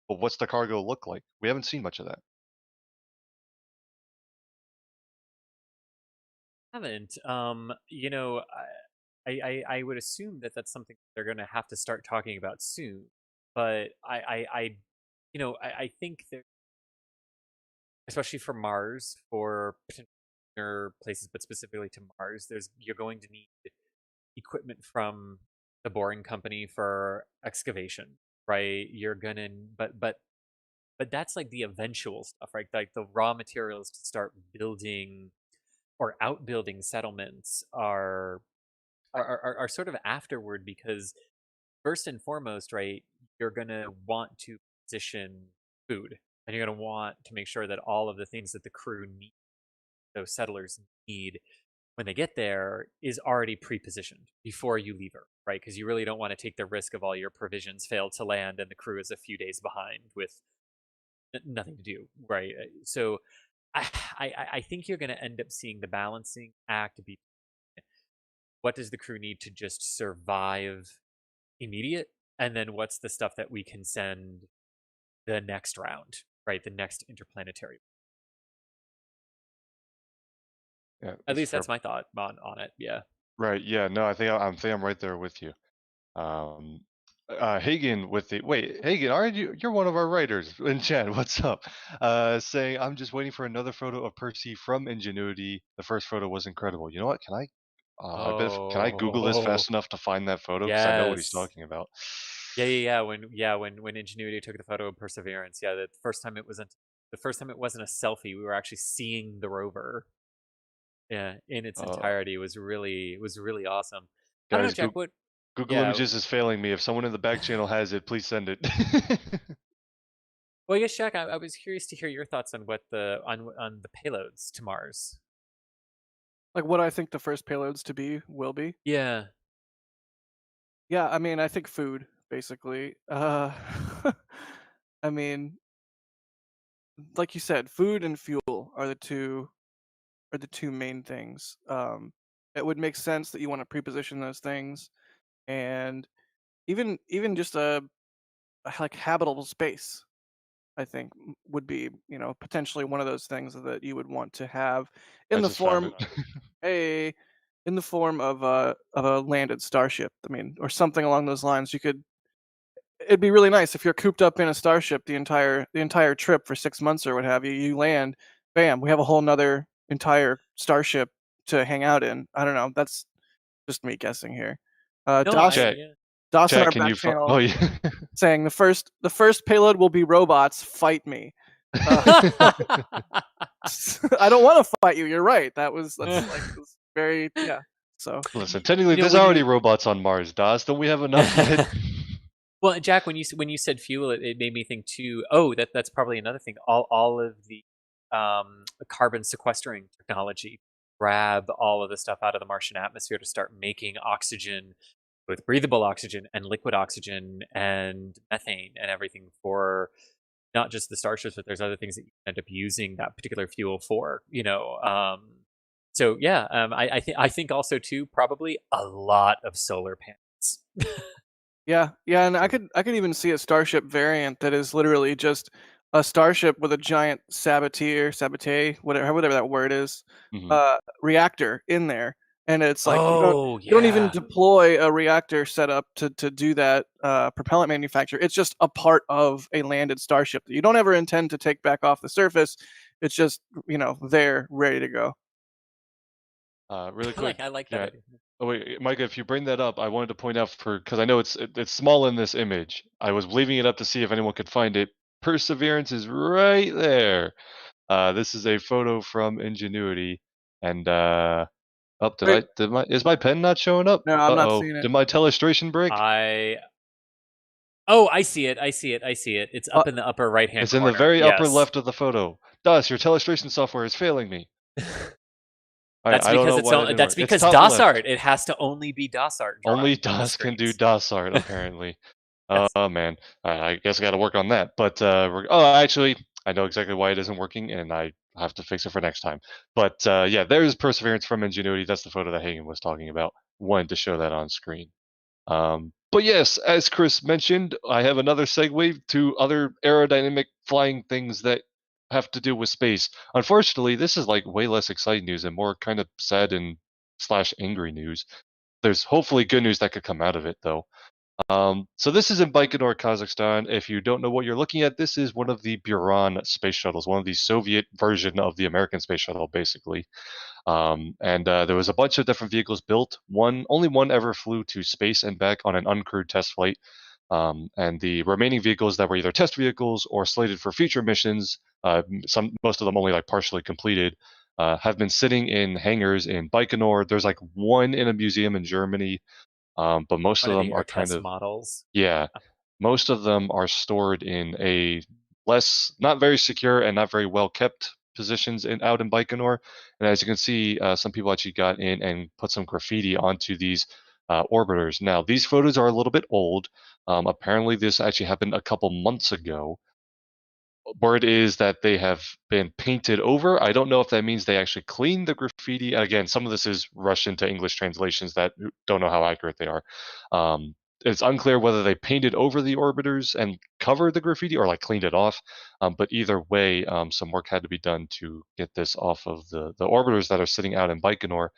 but what's the cargo look like? We haven't seen much of that. Haven't. I would assume that that's something they're going to have to start talking about soon. But I think there, especially for Mars, for potential places, but specifically to Mars, you're going to need equipment from the Boring Company for excavation, right? You're gonna, but that's like the eventual stuff, right? Like the raw materials to start building or outbuilding settlements are sort of afterward, because first and foremost, right, you're gonna want to position food, and you're gonna want to make sure that all of the things that the crew need, those settlers need when they get there, is already pre-positioned before you leave Earth, right? Because you really don't want to take the risk of all your provisions fail to land and the crew is a few days behind with nothing to do, right? So I think you're going to end up seeing the balancing act be, what does the crew need to just survive immediate, and then what's the stuff that we can send the next round, right? The next interplanetary. Yeah, At least fair. that's my thought on it. Yeah. Right. Yeah. No, I think I'm right there with you. Hagen with the wait, Hagen, aren't you? You're one of our writers in chat. What's up? Saying I'm just waiting for another photo of Percy from Ingenuity. The first photo was incredible. You know what? Can I? Can I Google this Oh, fast enough to find that photo? Because I know what he's yes. talking about. Yeah. When Ingenuity took the photo of Perseverance, yeah, the first time it wasn't a selfie. We were actually seeing the rover. Yeah, in its Uh, entirety was really awesome. I don't know, guys, Jack. What? Google Yeah. Images is failing me. If someone in the back channel has it, please send it. Well, I guess, Jack, I was curious to hear your thoughts on what on the payloads to Mars. Like what I think the first payloads to be will be. Yeah. Yeah, I mean, I think food basically. I mean, like you said, food and fuel are the two main things. It would make sense that you want to pre-position those things, and even just a like habitable space, I think would be potentially one of those things that you would want to have I in the just found form it. a in the form of a landed starship. I mean, or something along those lines. It'd be really nice if you're cooped up in a starship the entire trip for 6 months or what have you. You land, bam, we have a whole nother entire starship to hang out in. I don't know. That's just me guessing here. No, I Das Chat, yeah. Das in chat, our can back you? channel Oh yeah. saying the first payload will be robots. Fight me. Uh, I don't want to fight you. You're right. That's very yeah. So Listen, technically, You know there's when already you robots on Mars. Das, don't we have enough yet? Well, Jack, when you said fuel, it made me think too. Oh, that's probably another thing. All of the carbon sequestering technology grab all of the stuff out of the Martian atmosphere to start making oxygen, both breathable oxygen and liquid oxygen and methane and everything for not just the starships, but there's other things that you end up using that particular fuel for. So yeah, I think also too probably a lot of solar panels. yeah, and I could even see a starship variant that is literally just a starship with a giant sabotee, whatever that word is, Mhm. reactor in there, and it's like Oh you don't even yeah. deploy a reactor setup to do that propellant manufacture. It's just a part of a landed starship that you don't ever intend to take back off the surface. It's just there ready to go. Really quick, I like that yeah. idea. Oh wait, Micah, if you bring that up, I wanted to point out because I know it's small in this image. I was leaving it up to see if anyone could find it. Perseverance is right there. This is a photo from Ingenuity, and oh, Wait, is my pen not showing up? no, I'm not Uh-oh, seeing it. did my telestration break? I Oh, I see it. I see it. I see it. It's Uh, up in the upper right-hand It's in the corner. very upper Yes. left of the photo. Thus, your telestration software is failing me. That's I don't because know why that didn't that's work. It's because top DOS left. art. It has to only be DOS art Only drawing on the DOS can do screens. DOS art, apparently. Yes. Oh man, I guess I got to work on that. But oh, actually, I know exactly why it isn't working, and I have to fix it for next time. But yeah, there's Perseverance from Ingenuity. That's the photo that Hagen was talking about. Wanted to show that on screen. But yes, as Chris mentioned, I have another segue to other aerodynamic flying things that have to do with space. Unfortunately, this is like way less exciting news and more kind of sad and slash angry news. There's hopefully good news that could come out of it, though. So this is in Baikonur, Kazakhstan. If you don't know what you're looking at, this is one of the Buran space shuttles, one of the Soviet version of the American space shuttle, basically. And there was a bunch of different vehicles built. Only one ever flew to space and back on an uncrewed test flight. And the remaining vehicles that were either test vehicles or slated for future missions, most of them only like partially completed, have been sitting in hangars in Baikonur. There's like one in a museum in Germany, but most One of of them the are air kind test of models. yeah. Most of them are stored in a not very secure and not very well kept positions out in Baikonur. And as you can see, some people actually got in and put some graffiti onto these orbiters. Now, these photos are a little bit old. Apparently, this actually happened a couple months ago. Word is that they have been painted over. I don't know if that means they actually cleaned the graffiti. Again, some of this is Russian to English translations that don't know how accurate they are. It's unclear whether they painted over the orbiters and covered the graffiti or like cleaned it off. But either way, some work had to be done to get this off of the orbiters that are sitting out in Baikonur.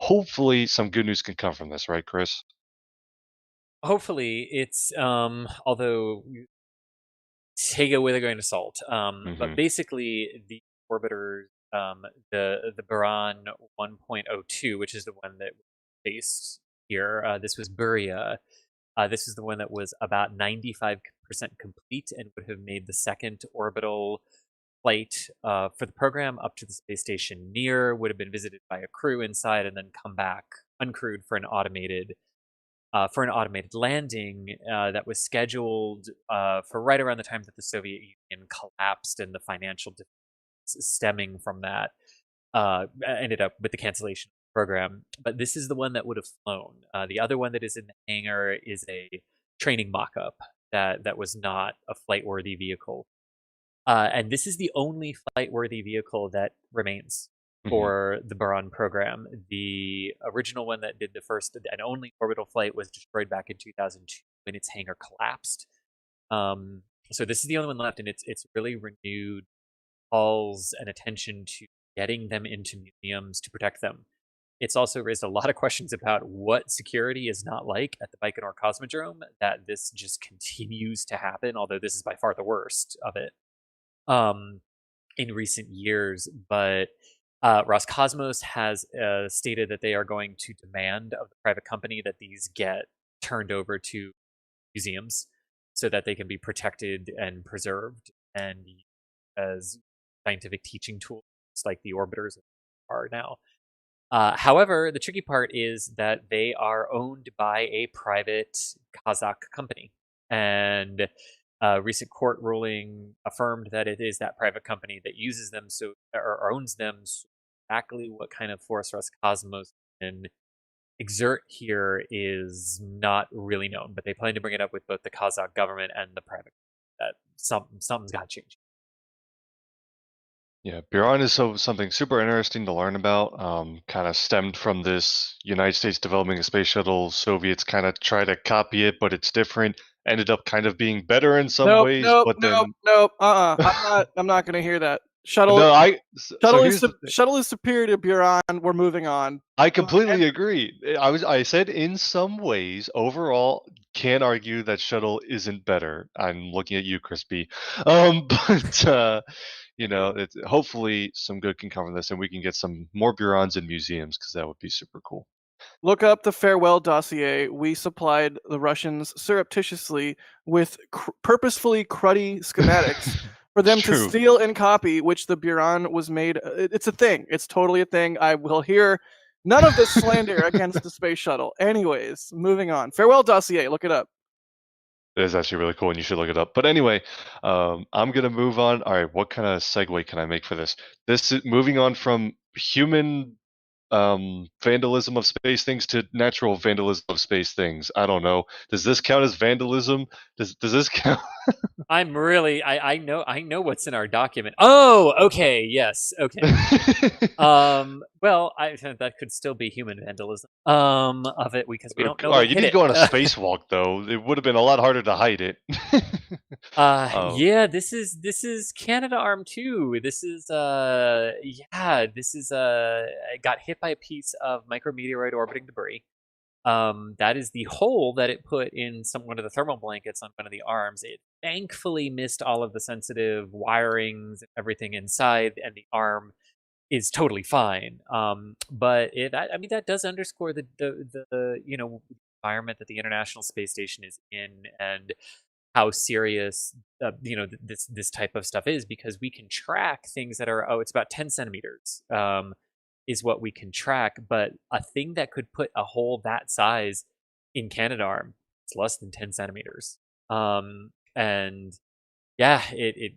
Hopefully, some good news can come from this, right, Chris? hopefully it's although take it with a grain of salt. But basically the orbiters, the Buran 1.02, which is the one that was based here. This was Buria. This is the one that was about 95% complete and would have made the second orbital flight for the program up to the space station near, would have been visited by a crew inside, and then come back uncrewed for an automated landing that was scheduled for right around the time that the Soviet Union collapsed, and the financial stemming from that ended up with the cancellation of the program. But this is the one that would have flown. The other one that is in the hangar is a training mock-up that was not a flight-worthy vehicle. And this is the only flight-worthy vehicle that remains for the Buran program. The original one that did the first and only orbital flight was destroyed back in 2002 when its hangar collapsed. So this is the only one left, and it's really renewed calls and attention to getting them into museums to protect them. It's also raised a lot of questions about what security is not like at the Baikonur Cosmodrome, that this just continues to happen, although this is by far the worst of it in recent years. But Roscosmos has stated that they are going to demand of the private company that these get turned over to museums so that they can be protected and preserved and used as scientific teaching tools like the orbiters are now. However, the tricky part is that they are owned by a private Kazakh company, and a recent court ruling affirmed that it is that private company that uses them or owns them. So exactly what kind of force Roscosmos can exert here is not really known, but they plan to bring it up with both the Kazakh government and the private. That something's got to change. Yeah, Buran is something super interesting to learn about. Kind of stemmed from this United States developing a space shuttle. Soviets kind of try to copy it, but it's different. Ended up kind of being better in some ways, but then I'm not gonna hear that. Shuttle is superior to Buran. We're moving on. I completely agree. I said in some ways, overall, can't argue that shuttle isn't better. I'm looking at you, Crispy. But you know, hopefully some good can come from this, and we can get some more Burans in museums, because that would be super cool. Look up the farewell dossier. We supplied the Russians surreptitiously with purposefully cruddy schematics for them to steal and copy, which the Buran was made. It's a thing. It's totally a thing. I will hear none of this slander against the space shuttle. Anyways, moving on. Farewell dossier. Look it up. It is actually really cool, and you should look it up. But anyway, I'm gonna move on. All right, what kind of segue can I make for this? This is moving on from human vandalism of space things to natural vandalism of space things. I don't know. Does this count as vandalism? Does this count? I know what's in our document. Oh, okay, yes, okay. Well, that could still be human vandalism of it, because we don't know. All right, you did go on a spacewalk though. It would have been a lot harder to hide it. Yeah, this is Canadarm too. This is got hit by a piece of micrometeoroid orbiting debris. That is the hole that it put in one of the thermal blankets on one of the arms. It thankfully missed all of the sensitive wirings and everything inside, and the arm is totally fine. But that does underscore the environment that the International Space Station is in, and how serious this type of stuff is, because we can track things that are it's about 10 centimeters. Is what we can track, but a thing that could put a hole that size in Canadarm is less than 10 centimeters. And yeah, it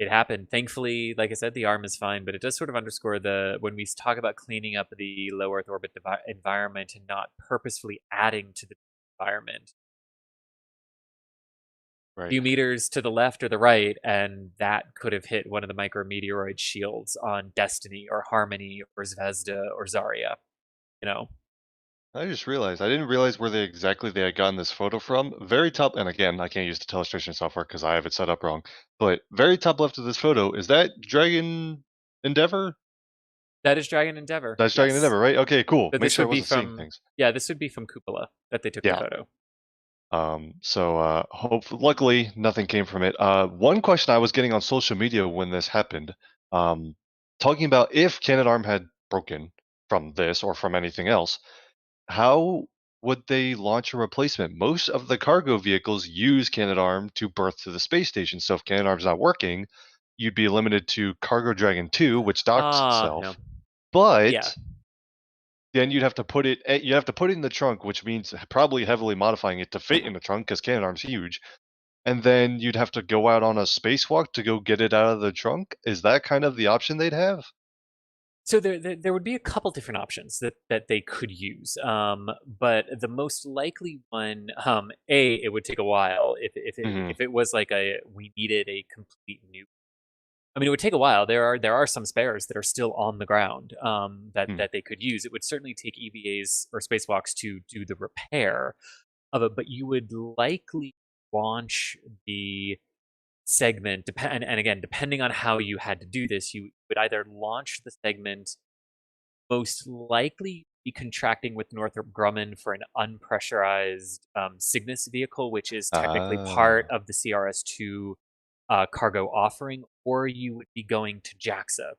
happened. Thankfully, like I said, the arm is fine, but it does sort of underscore when we talk about cleaning up the low Earth orbit environment and not purposefully adding to the environment. Right. A few meters to the left or the right, and that could have hit one of the micrometeoroid shields on Destiny or Harmony or Zvezda or Zarya. I just realized, I didn't realize where they had gotten this photo from. Very top, and again, I can't use the telestration software because I have it set up wrong, but very top left of this photo, is that Dragon Endeavor? That is Dragon Endeavor. That's Dragon Endeavor, right? Okay, cool. So Make sure I wasn't seeing things. Yeah, this would be from Cupola that they took the photo. Luckily, nothing came from it. One question I was getting on social media when this happened, talking about if Canadarm had broken from this or from anything else, how would they launch a replacement? Most of the cargo vehicles use Canadarm to berth to the space station. So if Canadarm's not working, you'd be limited to Cargo Dragon 2, which docks No. itself. Yeah. But then you'd have to put it in the trunk, which means probably heavily modifying it to fit in the trunk because Canadarm's huge. And then you'd have to go out on a spacewalk to go get it out of the trunk. Is that kind of the option they'd have? So there would be a couple different options that they could use, but the most likely one, it would take a while if it was like we needed a complete new. I mean, it would take a while. There are some spares that are still on the ground that they could use. It would certainly take EVAs or spacewalks to do the repair of it, but you would likely launch the segment, and again, depending on how you had to do this, you would either launch the segment, most likely be contracting with Northrop Grumman for an unpressurized Cygnus vehicle, which is technically part of the CRS-2 cargo offering, or you would be going to JAXA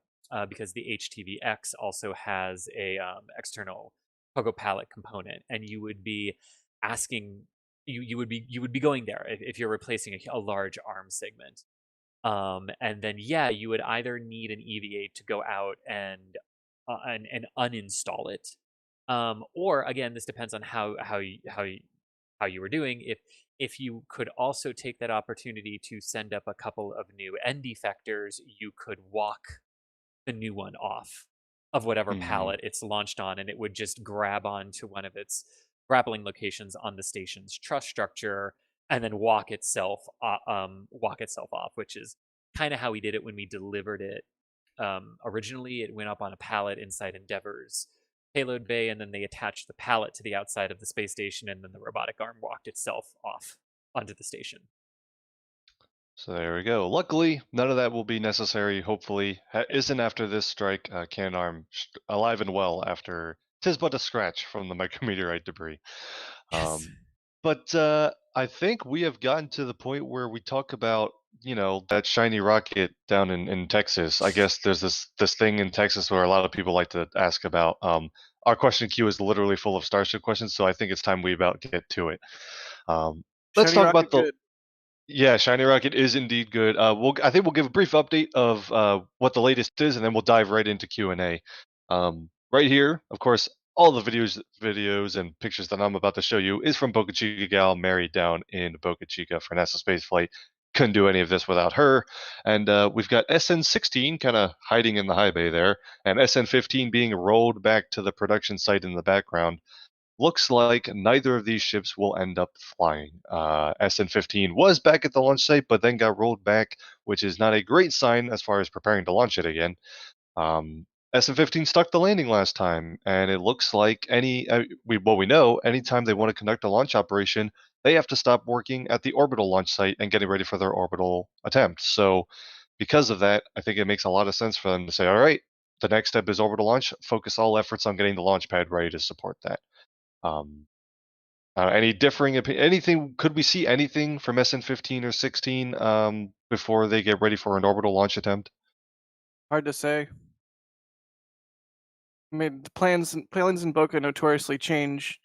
because the HTVX also has a external cargo pallet component, and you would be asking you would be going there if you're replacing a large arm segment. And then you would either need an EVA to go out and uninstall it, or again, this depends on how you were doing. If you could also take that opportunity to send up a couple of new end effectors, you could walk the new one off of whatever pallet it's launched on, and it would just grab onto one of its grappling locations on the station's truss structure, and then walk itself off, which is kind of how we did it when we delivered it. Originally, it went up on a pallet inside Endeavor's payload bay, and then they attached the pallet to the outside of the space station, and then the robotic arm walked itself off onto the station. So there we go. Luckily, none of that will be necessary. Hopefully, isn't after this strike. Canadarm alive and well after 'tis but a scratch from the micrometeorite debris. Yes. But I think we have gotten to the point where we talk about that shiny rocket down in Texas. I guess there's this thing in Texas where a lot of people like to ask about. Our question queue is literally full of Starship questions, so I think it's time we about get to it. Let's Shiny talk rocket about the. good. Yeah, Shiny Rocket is indeed good. I think we'll give a brief update of what the latest is, and then we'll dive right into Q&A. Right here, of course, all the videos and pictures that I'm about to show you is from Boca Chica gal married down in Boca Chica for NASASpaceflight. Couldn't do any of this without her. And we've got SN16 kind of hiding in the high bay there, and SN15 being rolled back to the production site in the background. Looks like neither of these ships will end up flying. SN15 was back at the launch site, but then got rolled back, which is not a great sign as far as preparing to launch it again. SN15 stuck the landing last time, and it looks like we know anytime they want to conduct a launch operation, they have to stop working at the orbital launch site and getting ready for their orbital attempt. So, because of that, I think it makes a lot of sense for them to say, all right, the next step is orbital launch. Focus all efforts on getting the launch pad ready to support that. Any differing opinion? Anything? Could we see anything from SN15 or 16 before they get ready for an orbital launch attempt? Hard to say. I mean, the plans in Boca notoriously change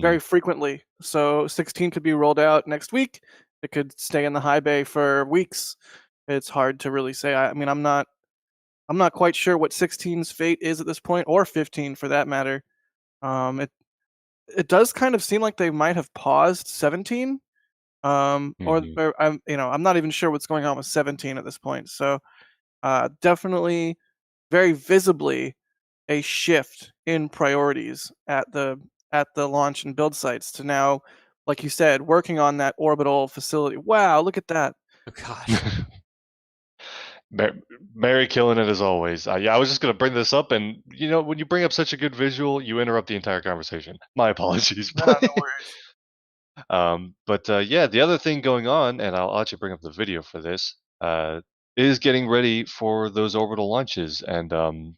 very frequently. So 16 could be rolled out next week. It could stay in the high bay for weeks. It's hard to really say. I mean, I'm not quite sure what 16's fate is at this point, or 15 for that matter. It does kind of seem like they might have paused 17. Or I'm not even sure what's going on with 17 at this point. So definitely, very visibly, a shift in priorities at the launch and build sites to now, like you said, working on that orbital facility. Wow, look at that. Oh gosh. Mary killing it as always. Yeah, I was just going to bring this up, and when you bring up such a good visual, you interrupt the entire conversation. My apologies. No worries. Yeah, the other thing going on, and I'll actually bring up the video for this, is getting ready for those orbital launches. And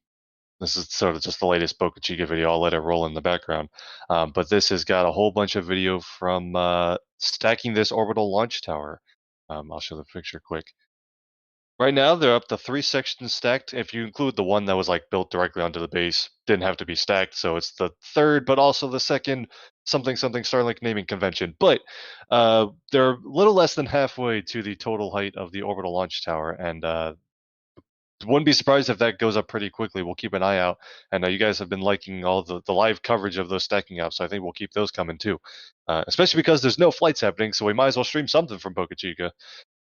This is sort of just the latest Boca Chica video. I'll let it roll in the background. But this has got a whole bunch of video from stacking this orbital launch tower. I'll show the picture quick. Right now, they're up to 3 sections stacked. If you include the one that was like built directly onto the base, didn't have to be stacked, so it's the third, but also the second something Starlink naming convention. But they're a little less than halfway to the total height of the orbital launch tower, and wouldn't be surprised if that goes up pretty quickly. We'll keep an eye out, and you guys have been liking all the live coverage of those stacking up, so I think we'll keep those coming too. Especially because there's no flights happening, so we might as well stream something from Boca Chica.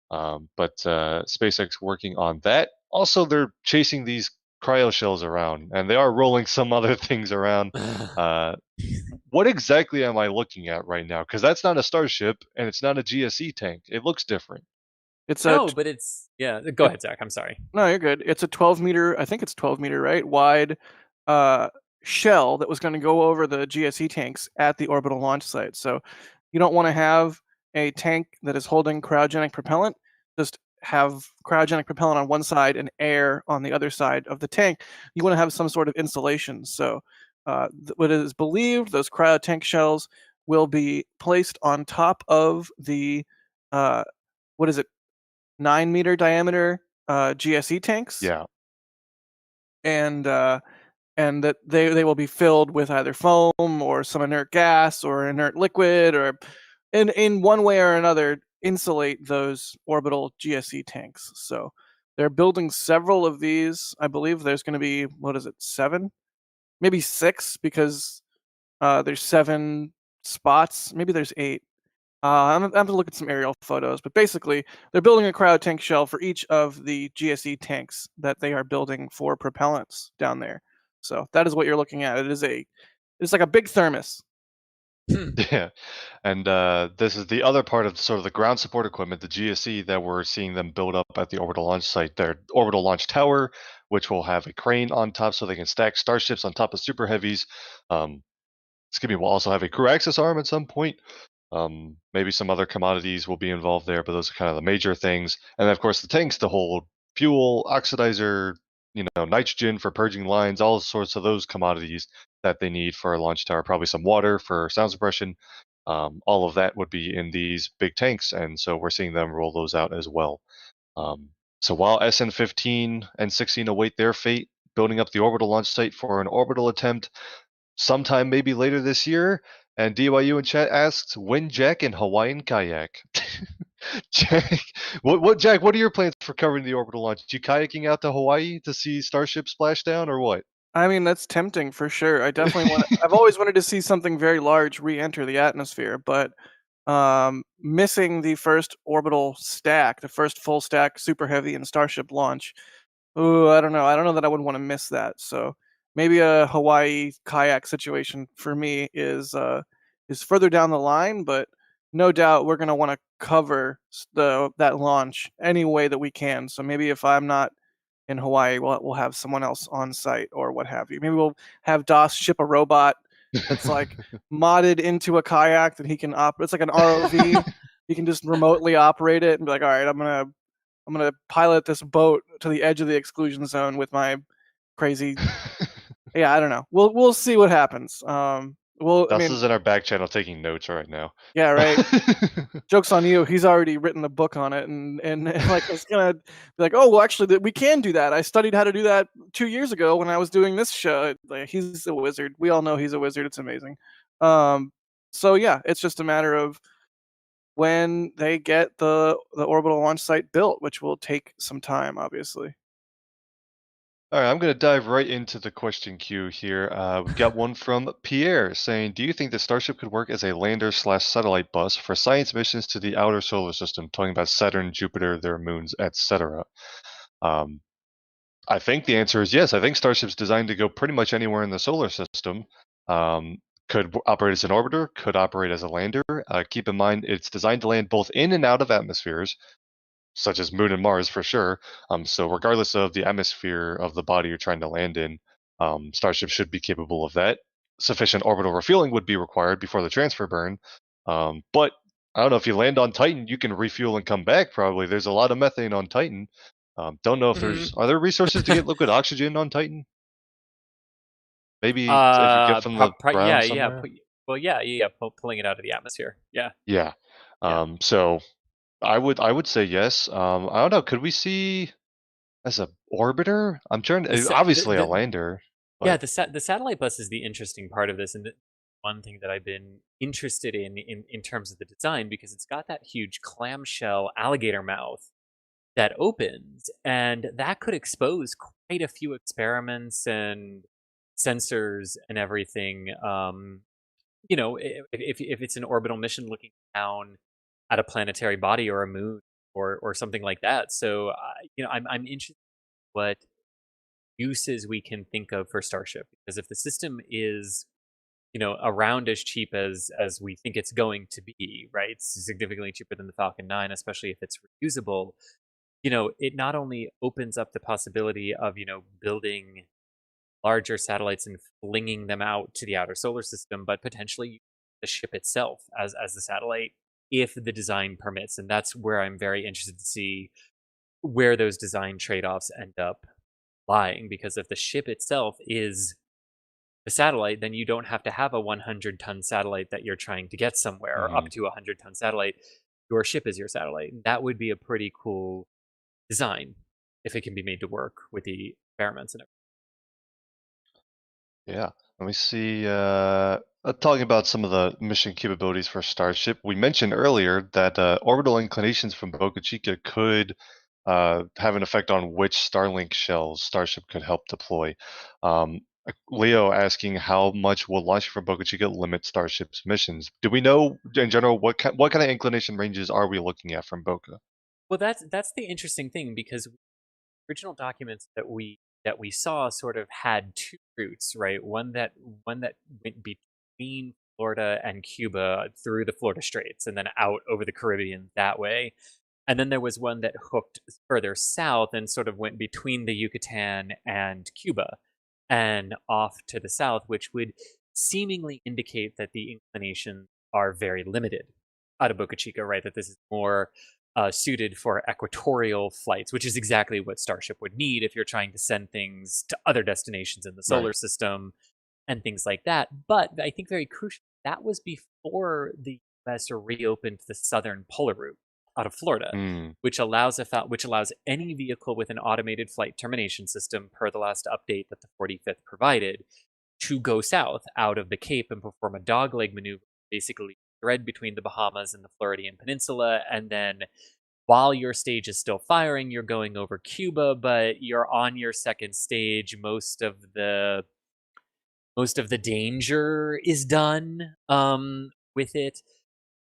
But SpaceX working on that. Also, they're chasing these cryo shells around, and they are rolling some other things around. What exactly am I looking at right now? Because that's not a Starship, and it's not a GSE tank. It looks different. It's No, but it's Go ahead, Zach. I'm sorry. No, you're good. It's a 12-meter, I think it's 12-meter, right, wide shell that was going to go over the GSE tanks at the orbital launch site. So you don't want to have a tank that is holding cryogenic propellant. Just have cryogenic propellant on one side and air on the other side of the tank. You want to have some sort of insulation. So what is believed, those cryo tank shells will be placed on top of the, what is it, 9-meter diameter GSE tanks. Yeah. And that they will be filled with either foam or some inert gas or inert liquid, or in one way or another insulate those orbital GSE tanks. So they're building several of these. I believe there's going to be, 7? Maybe 6, because there's 7 spots. Maybe there's 8. I'm going to look at some aerial photos, but basically they're building a cryo tank shell for each of the GSE tanks that they are building for propellants down there. So that is what you're looking at. It's like a big thermos. Yeah, and this is the other part of sort of the ground support equipment, the GSE, that we're seeing them build up at the orbital launch site. Their orbital launch tower, which will have a crane on top so they can stack starships on top of super heavies. We'll also have a crew access arm at some point. Maybe some other commodities will be involved there, but those are kind of the major things. And then, of course, the tanks to hold fuel, oxidizer, nitrogen for purging lines, all sorts of those commodities that they need for a launch tower. Probably some water for sound suppression. All of that would be in these big tanks, and so we're seeing them roll those out as well. So while SN15 and 16 await their fate, building up the orbital launch site for an orbital attempt sometime maybe later this year. And DYU in chat asks, when Jack in Hawaiian kayak? Jack, Jack, what are your plans for covering the orbital launch? You kayaking out to Hawaii to see Starship splash down, or what? I mean, that's tempting for sure. I definitely want. I've always wanted to see something very large re-enter the atmosphere, but missing the first orbital stack, the first full stack super heavy and Starship launch. Ooh, I don't know. I don't know that I would want to miss that. So maybe a Hawaii kayak situation for me is further down the line, but no doubt we're gonna want to cover that launch any way that we can. So maybe if I'm not in Hawaii, we'll have someone else on site or what have you. Maybe we'll have DOS ship a robot that's like modded into a kayak that he can operate. It's like an ROV. He can just remotely operate it and be like, all right, I'm gonna pilot this boat to the edge of the exclusion zone with my crazy. Yeah, I don't know. We'll see what happens. Dust is in our back channel taking notes right now. Yeah, right. Joke's on you. He's already written a book on it, and like it's gonna be like, oh well, actually, we can do that. I studied how to do that 2 years ago when I was doing this show. Like, he's a wizard. We all know he's a wizard. It's amazing. So yeah, it's just a matter of when they get the orbital launch site built, which will take some time, obviously. All right, I'm going to dive right into the question queue here. We've got one from Pierre saying, do you think the Starship could work as a lander/satellite bus for science missions to the outer solar system, talking about Saturn, Jupiter, their moons, etc.? I think the answer is yes. I think Starship's designed to go pretty much anywhere in the solar system. Could operate as an orbiter, could operate as a lander. Keep in mind, it's designed to land both in and out of atmospheres, such as Moon and Mars for sure. So regardless of the atmosphere of the body you're trying to land in, Starship should be capable of that. Sufficient orbital refueling would be required before the transfer burn. But I don't know, if you land on Titan, you can refuel and come back probably. There's a lot of methane on Titan. Don't know if are there resources to get liquid oxygen on Titan? Maybe if you get from the Yeah, ground yeah. somewhere. Well, yeah, pulling it out of the atmosphere. Yeah, Yeah. yeah. So I would say yes. I don't know. Could we see as a orbiter? I'm trying The, to, sa- obviously a lander, yeah, but the satellite bus is the interesting part of this, and one thing that I've been interested in terms of the design, because it's got that huge clamshell alligator mouth that opens, and that could expose quite a few experiments and sensors and everything. If it's an orbital mission looking down at a planetary body or a moon or something like that. So I'm interested in what uses we can think of for Starship, because if the system is around as cheap as we think it's going to be, right? It's significantly cheaper than the Falcon 9, especially if it's reusable. It not only opens up the possibility of building larger satellites and flinging them out to the outer solar system, but potentially the ship itself as the satellite, if the design permits. And that's where I'm very interested to see where those design trade-offs end up lying, because if the ship itself is the satellite, then you don't have to have a 100-ton satellite that you're trying to get somewhere, or up mhm. to a 100-ton satellite. Your ship is your satellite. That would be a pretty cool design if it can be made to work with the experiments and everything. Yeah. Let me see. Talking about some of the mission capabilities for Starship, we mentioned earlier that orbital inclinations from Boca Chica could have an effect on which Starlink shells Starship could help deploy. Leo asking how much will launching from Boca Chica limit Starship's missions? Do we know in general what kind of inclination ranges are we looking at from Boca? Well, that's the interesting thing, because original documents that we saw sort of had two routes, right? One that went between Florida and Cuba through the Florida Straits and then out over the Caribbean that way. And then there was one that hooked further south and sort of went between the Yucatan and Cuba and off to the south, which would seemingly indicate that the inclinations are very limited out of Boca Chica, right? That this is more suited for equatorial flights, which is exactly what Starship would need if you're trying to send things to other destinations in the Right. solar system and things like that. But I think very crucial, that was before the US reopened the southern polar route out of Florida, Mm, which allows any vehicle with an automated flight termination system, per the last update that the 45th provided, to go south out of the Cape and perform a dogleg maneuver, basically thread between the Bahamas and the Floridian Peninsula, and then while your stage is still firing, you're going over Cuba, but you're on your second stage. Most of the danger is done with it.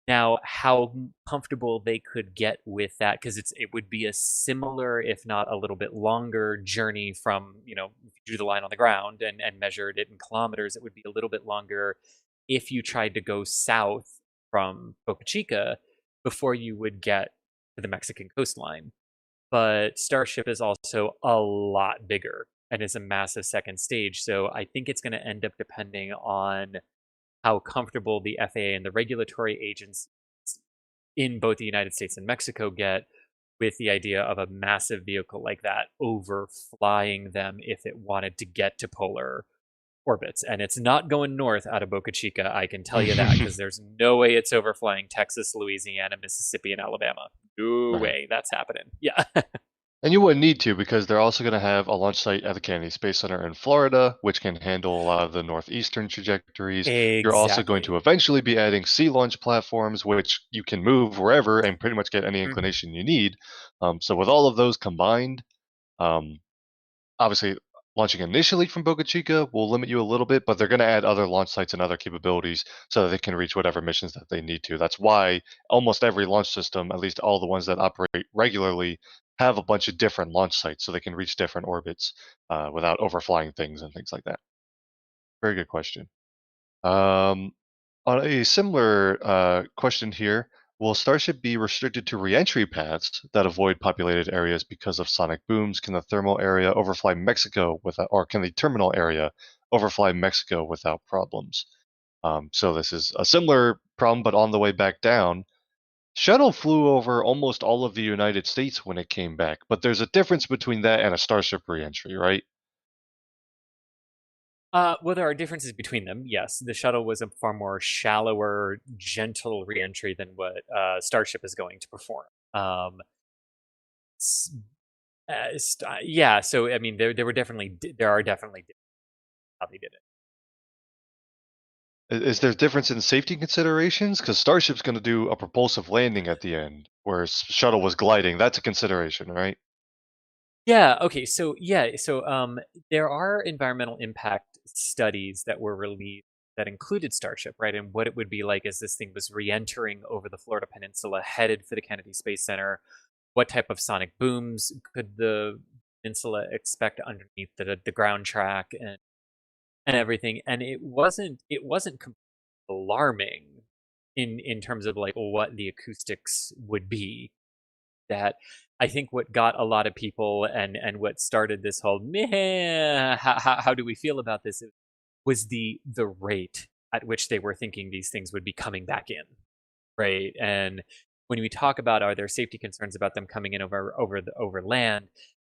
Now, how comfortable they could get with that, because it would be a similar, if not a little bit longer, journey from, if you drew the line on the ground and measured it in kilometers, it would be a little bit longer if you tried to go south from Boca Chica before you would get to the Mexican coastline. But Starship is also a lot bigger and is a massive second stage. So I think it's going to end up depending on how comfortable the FAA and the regulatory agencies in both the United States and Mexico get with the idea of a massive vehicle like that overflying them if it wanted to get to polar orbits. And it's not going north out of Boca Chica, I can tell you that, because there's no way it's overflying Texas, Louisiana, Mississippi, and Alabama. No right. way that's happening. Yeah. And you wouldn't need to, because they're also going to have a launch site at the Kennedy Space Center in Florida, which can handle a lot of the northeastern trajectories. You're also going Exactly. to eventually be adding sea launch platforms, which you can move wherever and pretty much get any Mhm. inclination you need. So with all of those combined, um, obviously launching initially from Boca Chica will limit you a little bit, but they're going to add other launch sites and other capabilities so that they can reach whatever missions that they need to. That's why almost every launch system, at least all the ones that operate regularly, have a bunch of different launch sites so they can reach different orbits without overflying things and things like that. Very good question. Um, on a similar question here, will Starship be restricted to reentry paths that avoid populated areas because of sonic booms? Can the thermal area overfly Mexico without, or can the terminal area overfly Mexico without problems? So this is a similar problem, but on the way back down. Shuttle flew over almost all of the United States when it came back, but there's a difference between that and a Starship reentry, right? Well, there are differences between them. Yes, the shuttle was a far more shallower, gentle reentry than what Starship is going to perform. S- yeah, so I mean, there are definitely different how they did it. Is there difference in safety considerations? Because Starship's going to do a propulsive landing at the end, whereas shuttle was gliding. That's a consideration, right? Yeah. Okay. So there are environmental impact studies that were released that included Starship, right? And what it would be like as this thing was re-entering over the Florida Peninsula, headed for the Kennedy Space Center. What type of sonic booms could the peninsula expect underneath the ground track and everything? And it wasn't alarming in terms of like what the acoustics would be. That I think what got a lot of people and what started this whole meh, how do we feel about this was the rate at which they were thinking these things would be coming back in, right? And when we talk about are there safety concerns about them coming in over land,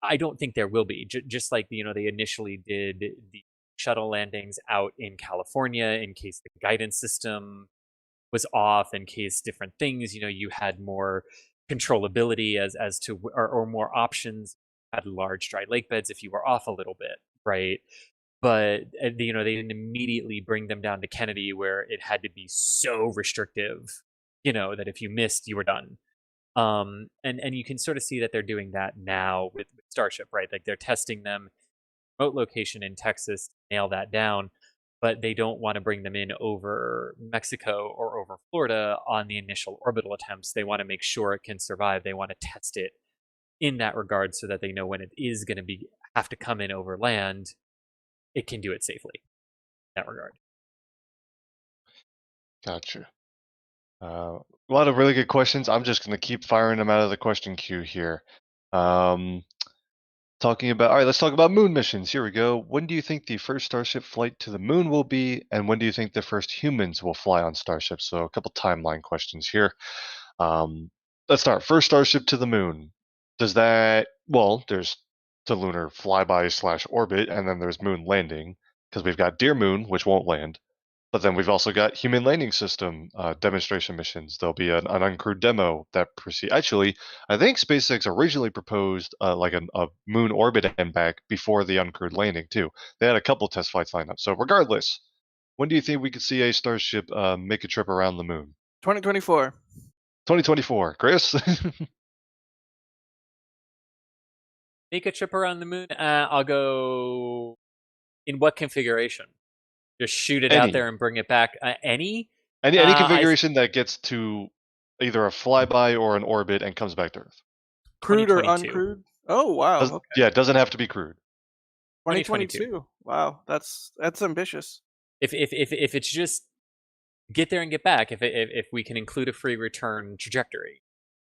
I don't think there will be. Just like they initially did the shuttle landings out in California in case the guidance system was off, in case different things, you had more controllability as to or more options, had large dry lake beds if you were off a little bit, right? But they didn't immediately bring them down to Kennedy where it had to be so restrictive, that if you missed you were done. And you can sort of see that they're doing that now with Starship, right? Like they're testing them remote location in Texas to nail that down, but they don't want to bring them in over Mexico or over Florida on the initial orbital attempts. They want to make sure it can survive. They want to test it in that regard so that they know when it is going to have to come in over land, it can do it safely in that regard. Gotcha. A lot of really good questions. I'm just going to keep firing them out of the question queue here. Talking about, all right, let's talk about moon missions. Here we go. When do you think the first Starship flight to the moon will be? And when do you think the first humans will fly on Starship? So a couple timeline questions here. Let's start. First Starship to the moon. Does that, well, there's the lunar flyby / orbit, and then there's moon landing, because we've got Dear Moon, which won't land. But then we've also got human landing system demonstration missions. There'll be an uncrewed demo that proceed. Actually, I think SpaceX originally proposed like a moon orbit and back before the uncrewed landing too. They had a couple test flights lined up. So regardless, when do you think we could see a Starship make a trip around the moon? 2024. 2024. Chris? Make a trip around the moon? I'll go. In what configuration? Just shoot it out there and bring it back? Any configuration that gets to either a flyby or an orbit and comes back to Earth. Crewed or uncrewed? Oh wow. Okay. Yeah, it doesn't have to be crewed. 2022. Wow, that's ambitious. If it's just get there and get back, if we can include a free return trajectory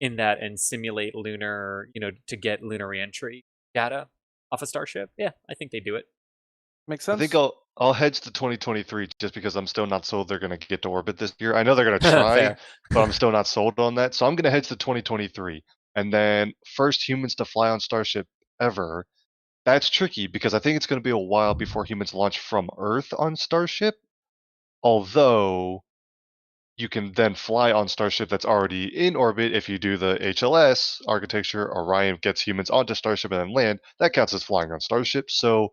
in that and simulate lunar, to get lunar reentry data off a Starship, yeah, I think they do it. Makes sense. I think I'll hedge to 2023 just because I'm still not sold they're going to get to orbit this year. I know they're going to try, but I'm still not sold on that. So I'm going to hedge to 2023. And then first humans to fly on Starship ever. That's tricky because I think it's going to be a while before humans launch from Earth on Starship. Although you can then fly on Starship that's already in orbit if you do the HLS architecture. Orion gets humans onto Starship and then land. That counts as flying on Starship. So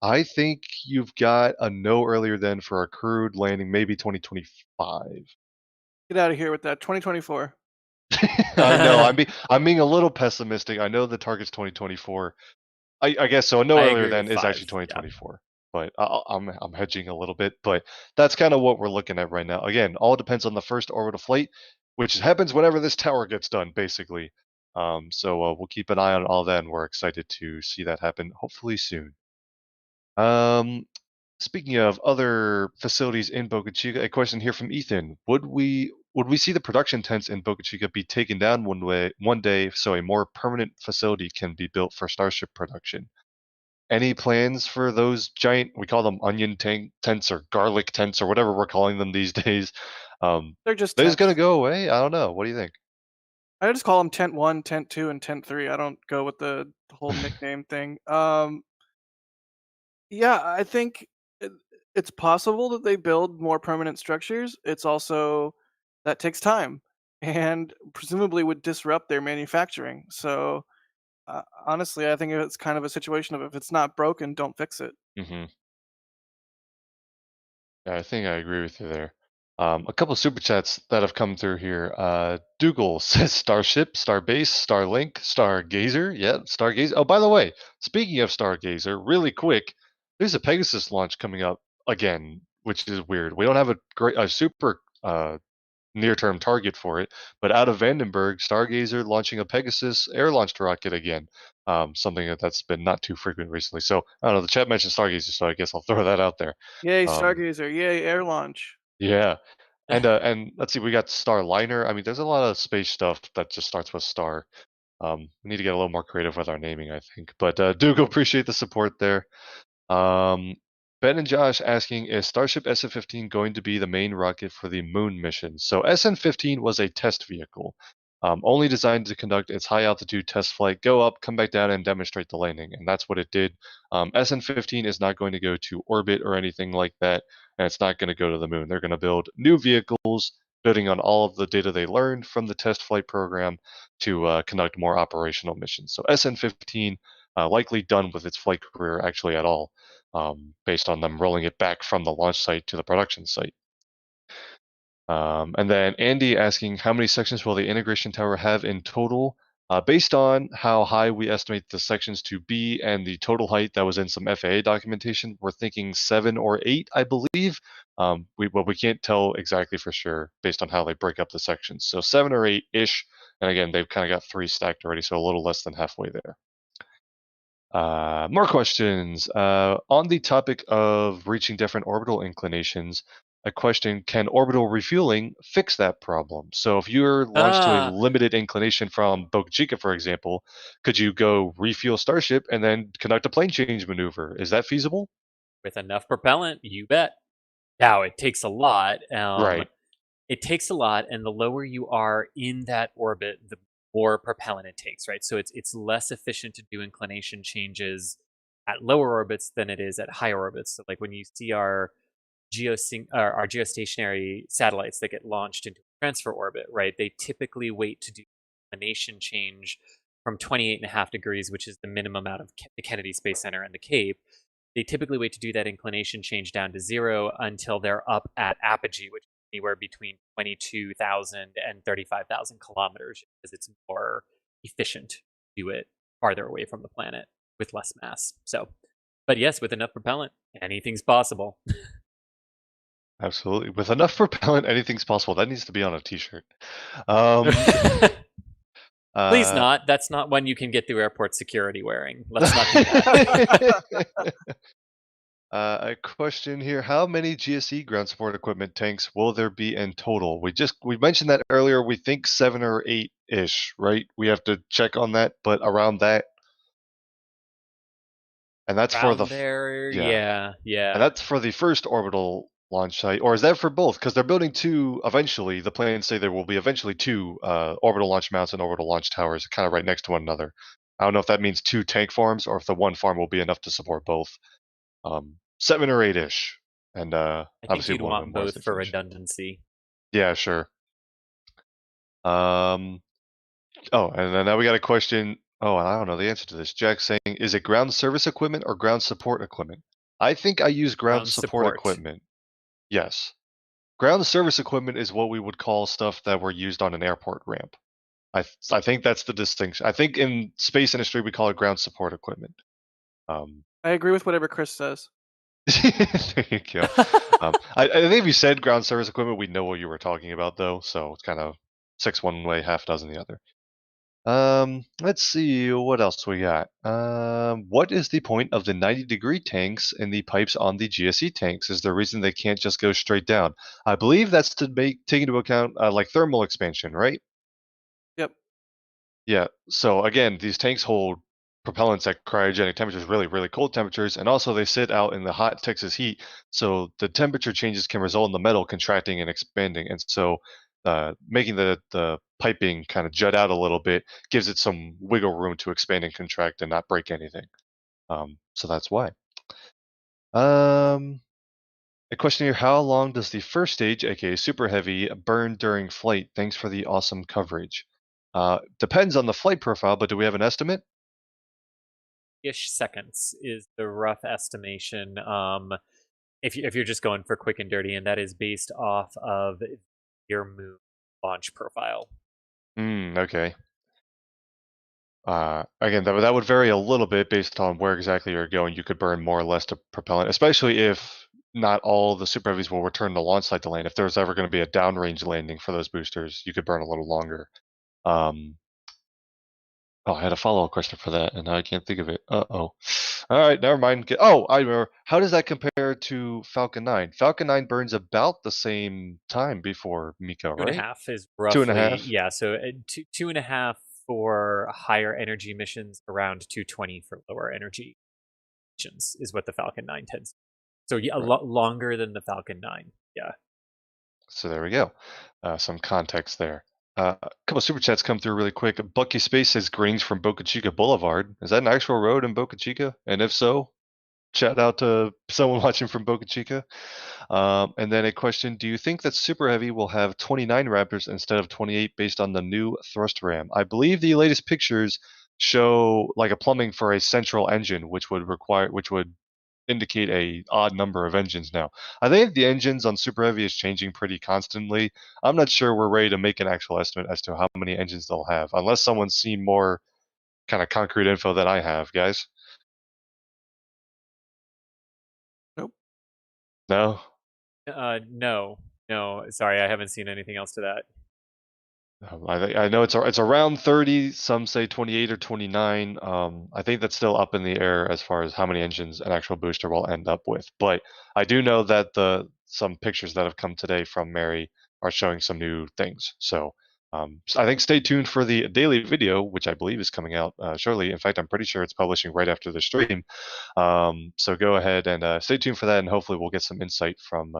I think you've got a no earlier than for a crewed landing, maybe 2025. Get out of here with that. 2024. I know. I'm being a little pessimistic. I know the target's 2024. I guess so. A no earlier than is actually 2024. Yeah. But I'm hedging a little bit. But that's kind of what we're looking at right now. Again, all depends on the first orbital flight, which happens whenever this tower gets done, basically. So we'll keep an eye on all that, and we're excited to see that happen, hopefully soon. Speaking of other facilities in Boca Chica, a question here from Ethan: Would we see the production tents in Boca Chica be taken down one day, so a more permanent facility can be built for Starship production? Any plans for those giant? We call them onion tents or garlic tents or whatever we're calling them these days. They're just gonna go away. I don't know. What do you think? I just call them Tent 1, Tent 2, and Tent 3. I don't go with the whole nickname thing. Yeah, I think It's possible that they build more permanent structures. It's also that takes time and presumably would disrupt their manufacturing. So honestly, I think it's kind of a situation of if it's not broken, don't fix it. Hmm. Yeah, I think I agree with you there. A couple super chats that have come through here. Dougal says Starship, Starbase, Starlink, Stargazer. Yeah, Stargazer. Oh, by the way, speaking of Stargazer, really quick, there's a Pegasus launch coming up again, which is weird. We don't have a super near-term target for it, but out of Vandenberg, Stargazer launching a Pegasus air-launched rocket again. Something that's been not too frequent recently. So I don't know. The chat mentioned Stargazer, so I guess I'll throw that out there. Yay, Um, Stargazer! Yay, air launch! yeah. And let's see, we got Starliner. I mean, there's a lot of space stuff that just starts with Star. We need to get a little more creative with our naming, I think. But Dougal, appreciate the support there. Um, Ben and Josh asking, is Starship SN15 going to be the main rocket for the moon mission? So SN15 was a test vehicle, only designed to conduct its high altitude test flight, go up, come back down, and demonstrate the landing. And that's what it did. SN15 is not going to go to orbit or anything like that, and it's not going to go to the moon. They're going to build new vehicles, building on all of the data they learned from the test flight program to conduct more operational missions. So SN15 likely done with its flight career actually at all, based on them rolling it back from the launch site to the production site. And then Andy asking, how many sections will the integration tower have in total? Based on how high we estimate the sections to be and the total height that was in some FAA documentation, we're thinking 7 or 8, I believe. We can't tell exactly for sure based on how they break up the sections. So 7 or 8-ish. And again, they've kind of got 3 stacked already, so a little less than halfway there. More questions. On the topic of reaching different orbital inclinations, a question, can orbital refueling fix that problem? So if you're launched to a limited inclination from Boca Chica, for example, could you go refuel Starship and then conduct a plane change maneuver? Is that feasible? With enough propellant, you bet. Now, it takes a lot. Right. It takes a lot, and the lower you are in that orbit, the more propellant it takes, right? So it's less efficient to do inclination changes at lower orbits than it is at higher orbits. So like when you see our our geostationary satellites that get launched into transfer orbit, right? They typically wait to do inclination change from 28.5 degrees, which is the minimum out of the Kennedy Space Center and the Cape. They typically wait to do that inclination change down to 0 until they're up at apogee, which is anywhere between 22,000 and 35,000 kilometers, because it's more efficient to do it farther away from the planet with less mass. So, but yes, with enough propellant, anything's possible. Absolutely. With enough propellant, anything's possible. That needs to be on a t-shirt. Um, Please not. That's not one you can get through airport security wearing. Let's not do that. A question here: how many GSE ground support equipment tanks will there be in total? We mentioned that earlier. We think 7 or 8-ish, right? We have to check on that, but around that, and that's for the Around there, yeah, yeah. and that's for the first orbital launch site, or is that for both? Because they're building 2 eventually. The plans say there will be eventually 2 orbital launch mounts and orbital launch towers, kind of right next to one another. I don't know if that means 2 tank farms or if the one farm will be enough to support both. 7 or 8-ish, and I think obviously you'd one of them want was both the for finish. redundancy. Yeah, sure. Oh, and then now we got a question. Oh, and I don't know the answer to this. Jack saying, is it ground service equipment or ground support equipment? I think I use ground Ground support support. equipment. Yes. Ground service equipment is what we would call stuff that were used on an airport ramp. I think that's the distinction. I think in space industry we call it ground support equipment. I agree with whatever Chris says. There you go. I think if you said ground service equipment, we know what you were talking about, though. So it's kind of 6 one way, half dozen the other. Let's see what else we got. What is the point of the 90-degree tanks in the pipes on the GSE tanks? Is there a reason they can't just go straight down? I believe that's to take into account like thermal expansion, right? Yep. Yeah. So again, these tanks hold propellants at cryogenic temperatures, really, really cold temperatures, and also they sit out in the hot Texas heat. So the temperature changes can result in the metal contracting and expanding, and so making the piping kind of jut out a little bit gives it some wiggle room to expand and contract and not break anything. So that's why. Um, A question here: how long does the first stage, aka Super Heavy, burn during flight? Thanks for the awesome coverage. Depends on the flight profile, but do we have an estimate? Ish seconds is the rough estimation. If you're just going for quick and dirty, and that is based off of your moon launch profile. Okay. Again, that would vary a little bit based on where exactly you're going. You could burn more or less to propellant, especially if not all the Super Heavies will return to launch site to land. If there's ever going to be a downrange landing for those boosters, you could burn a little longer. I had a follow-up question for that, and now I can't think of it. All right, never mind. I remember. How does that compare to Falcon 9? Falcon 9 burns about the same time before Miko, right? 2.5 is roughly 2.5? Yeah. So 2.5 for higher energy missions, around 220 for lower energy missions is what the Falcon 9 tends. So yeah, a lot longer than the Falcon 9. Yeah. So there we go. Some context there. A couple of super chats come through really quick. Bucky Space says greetings from Boca Chica Boulevard. Is that an actual road in Boca Chica? And if so, shout out to someone watching from Boca Chica. And then a question: do you think that Super Heavy will have 29 Raptors instead of 28 based on the new thrust ram? I believe the latest pictures show like a plumbing for a central engine, which would indicate a odd number of engines now. I think the engines on Super Heavy is changing pretty constantly. I'm not sure we're ready to make an actual estimate as to how many engines they'll have, unless someone's seen more kind of concrete info than I have, guys. Nope. No? No. Sorry, I haven't seen anything else to that. I know it's around 30. Some say 28 or 29. I think that's still up in the air as far as how many engines an actual booster will end up with. But I do know that some pictures that have come today from Mary are showing some new things. So I think stay tuned for the daily video, which I believe is coming out shortly. In fact, I'm pretty sure it's publishing right after the stream. So go ahead and stay tuned for that, and hopefully we'll get some insight from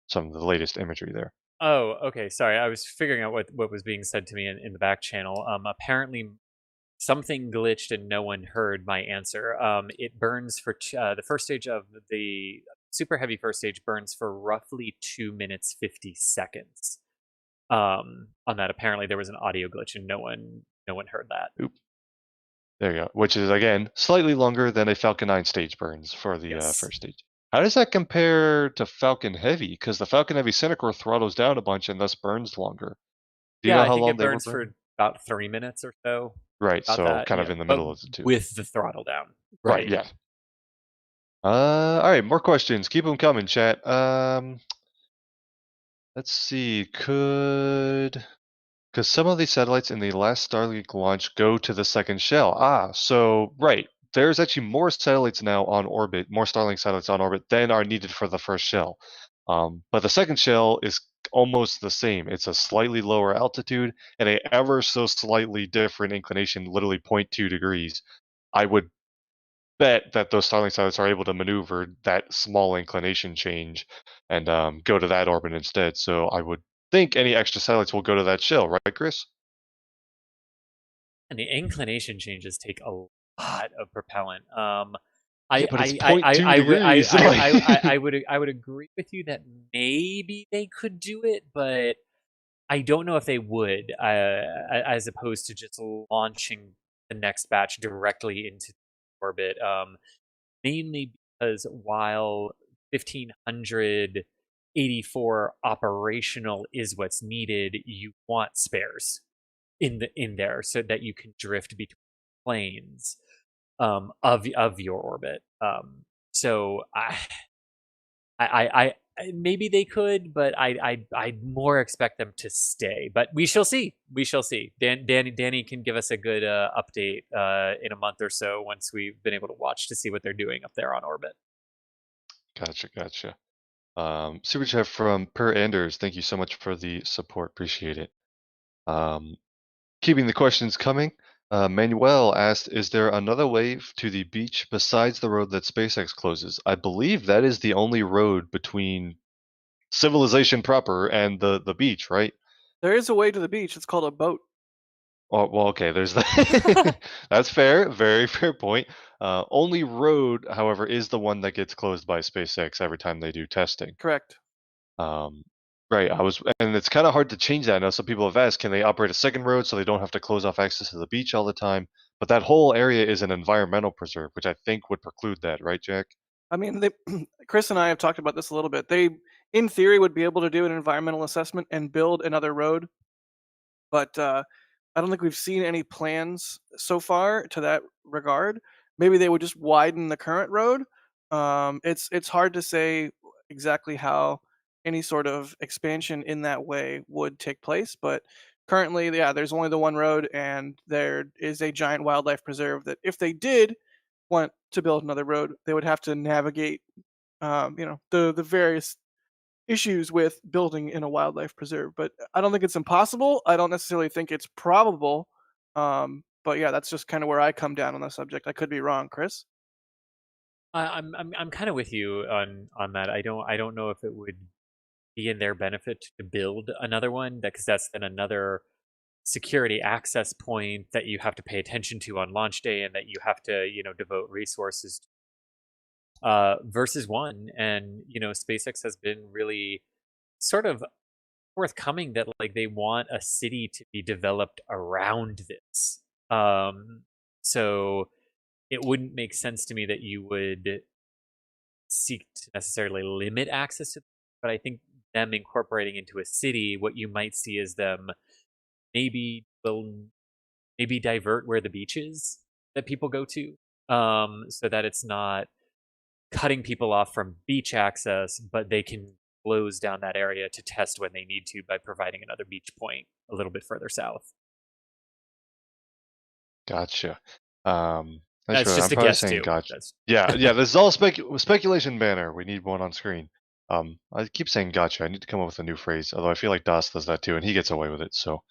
some of the latest imagery there. Oh, okay. Sorry, I was figuring out what was being said to me in the back channel. Apparently, something glitched and no one heard my answer. It burns for the first stage of the Super Heavy first stage burns for roughly 2 minutes 50 seconds. On that, apparently there was an audio glitch and no one heard that. Oop. There you go. Which is again slightly longer than a Falcon 9 stage burns for the first stage. How does that compare to Falcon Heavy? Because the Falcon Heavy center core throttles down a bunch and thus burns longer. Do you know I how think long it they were burns for about 3 minutes or so. Right, About so that, kind of in the middle of the two. with the throttle down. Right, yeah. All right, more questions. Keep them coming, chat. Let's see. Could some of these satellites in the last Starlink launch go to the second shell? So right. There's actually more satellites now on orbit, more Starlink satellites on orbit than are needed for the first shell. But the second shell is almost the same. It's a slightly lower altitude and a ever so slightly different inclination, literally 0.2 degrees. I would bet that those Starlink satellites are able to maneuver that small inclination change and go to that orbit instead. So I would think any extra satellites will go to that shell, right, Chris? And the inclination changes take a lot of propellant. But it's 0.2 degrees. I would agree with you that maybe they could do it, but I don't know if they would, as opposed to just launching the next batch directly into orbit. Mainly because while 1584 operational is what's needed, you want spares in there so that you can drift between planes of your orbit. So I maybe they could, but I more expect them to stay. But we shall see. We shall see. Danny can give us a good update in a month or so once we've been able to watch to see what they're doing up there on orbit. Gotcha. Super chat from Per Anders. Thank you so much for the support. Appreciate it. Keeping the questions coming. Manuel asked, is there another way to the beach besides the road that SpaceX closes? I believe that is the only road between civilization proper and the beach, right? There is a way to the beach. It's called a boat. Well, okay, there's that. That's fair. Very fair point. Only road, however, is the one that gets closed by SpaceX every time they do testing. Correct. Um, right. And it's kind of hard to change that. I know some people have asked, can they operate a second road so they don't have to close off access to the beach all the time? But that whole area is an environmental preserve, which I think would preclude that, right, Jack? I mean, Chris and I have talked about this a little bit. They, in theory, would be able to do an environmental assessment and build another road, but I don't think we've seen any plans so far to that regard. Maybe they would just widen the current road. It's hard to say exactly how any sort of expansion in that way would take place, but currently, yeah, there's only the one road, and there is a giant wildlife preserve that if they did want to build another road, they would have to navigate, the various issues with building in a wildlife preserve. But I don't think it's impossible. I don't necessarily think it's probable. But yeah, that's just kind of where I come down on the subject. I could be wrong, Chris. I'm kind of with you on that. I don't know if it would be in their benefit to build another one, because that's then another security access point that you have to pay attention to on launch day, and that you have to devote resources versus one. And SpaceX has been really sort of forthcoming that like they want a city to be developed around this. So it wouldn't make sense to me that you would seek to necessarily limit access to, but I think them incorporating into a city, what you might see is them maybe will maybe divert where the beach is that people go to, so that it's not cutting people off from beach access, but they can close down that area to test when they need to by providing another beach point a little bit further south. Gotcha. That's Sure. just I'm a probably guess saying too. gotcha. That's Yeah. This is all speculation banner. We need one on screen. I keep saying gotcha. I need to come up with a new phrase. Although I feel like Das does that too, and he gets away with it. So,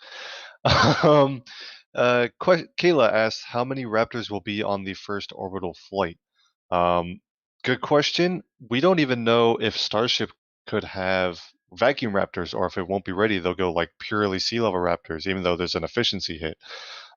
um, Kayla asked, how many Raptors will be on the first orbital flight? Good question. We don't even know if Starship could have vacuum Raptors, or if it won't be ready, they'll go like purely sea level Raptors, even though there's an efficiency hit.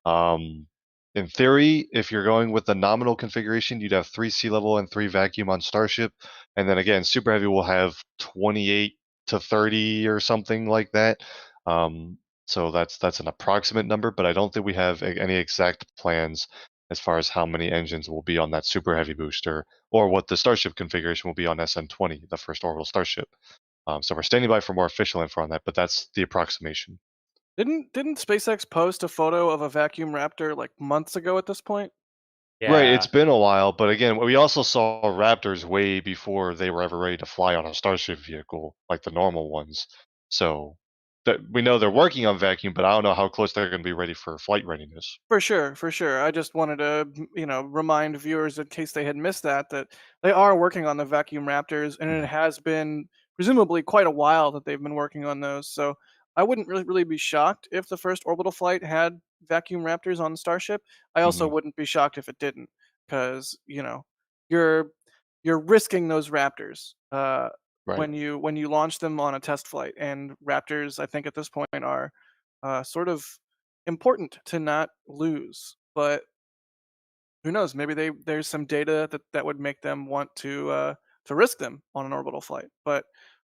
Um, in theory, if you're going with the nominal configuration, you'd have 3 sea level and 3 vacuum on Starship, and then again, Super Heavy will have 28 to 30 or something like that. So that's an approximate number, but I don't think we have any exact plans as far as how many engines will be on that Super Heavy booster, or what the Starship configuration will be on SN20, the first orbital Starship. So we're standing by for more official info on that, but that's the approximation. Didn't SpaceX post a photo of a vacuum Raptor like months ago at this point? Right, it's yeah. been a while, but again, we also saw Raptors way before they were ever ready to fly on a Starship vehicle, like the normal ones. So we know they're working on vacuum, but I don't know how close they're going to be ready for flight readiness. For sure, for sure. I just wanted to, remind viewers in case they had missed that they are working on the vacuum Raptors, and it has been presumably quite a while that they've been working on those. So I wouldn't really be shocked if the first orbital flight had vacuum Raptors on Starship. I also Hmm. wouldn't be shocked if it didn't, because you're you're risking those Raptors Right. when you launch them on a test flight, and Raptors, I think at this point, are sort of important to not lose. But who knows? Maybe there's some data that would make them want to risk them on an orbital flight. But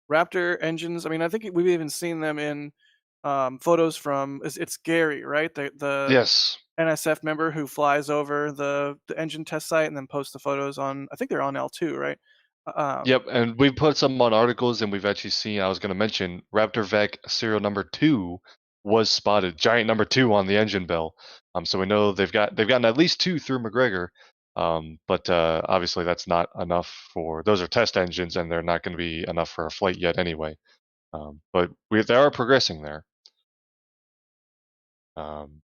Raptor engines, I mean, I think we've even seen them in photos from it's Gary, right? The Yes. NSF member who flies over the engine test site and then posts the photos on. I think they're on L2, right? Yep, and we put some on articles, and we've actually seen. I was going to mention Raptor Vac serial number 2 was spotted, giant number 2 on the engine bell. So we know they've gotten at least 2 through McGregor. But obviously that's not enough for those are test engines, and they're not going to be enough for a flight yet anyway. But they are progressing there. Um,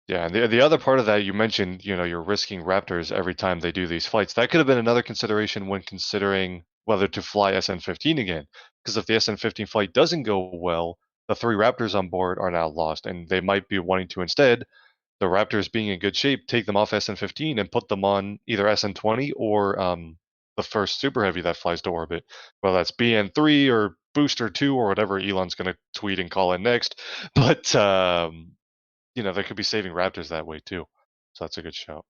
Yeah, and the other part of that you mentioned, you're risking Raptors every time they do these flights. That could have been another consideration when considering whether to fly SN15 again. Because if the SN15 flight doesn't go well, the 3 Raptors on board are now lost, and they might be wanting to instead, the Raptors being in good shape, take them off SN15 and put them on either SN20 or the first Super Heavy that flies to orbit, whether that's BN3 or Booster 2 or whatever Elon's going to tweet and call it next. But they could be saving Raptors that way too. So that's a good shout.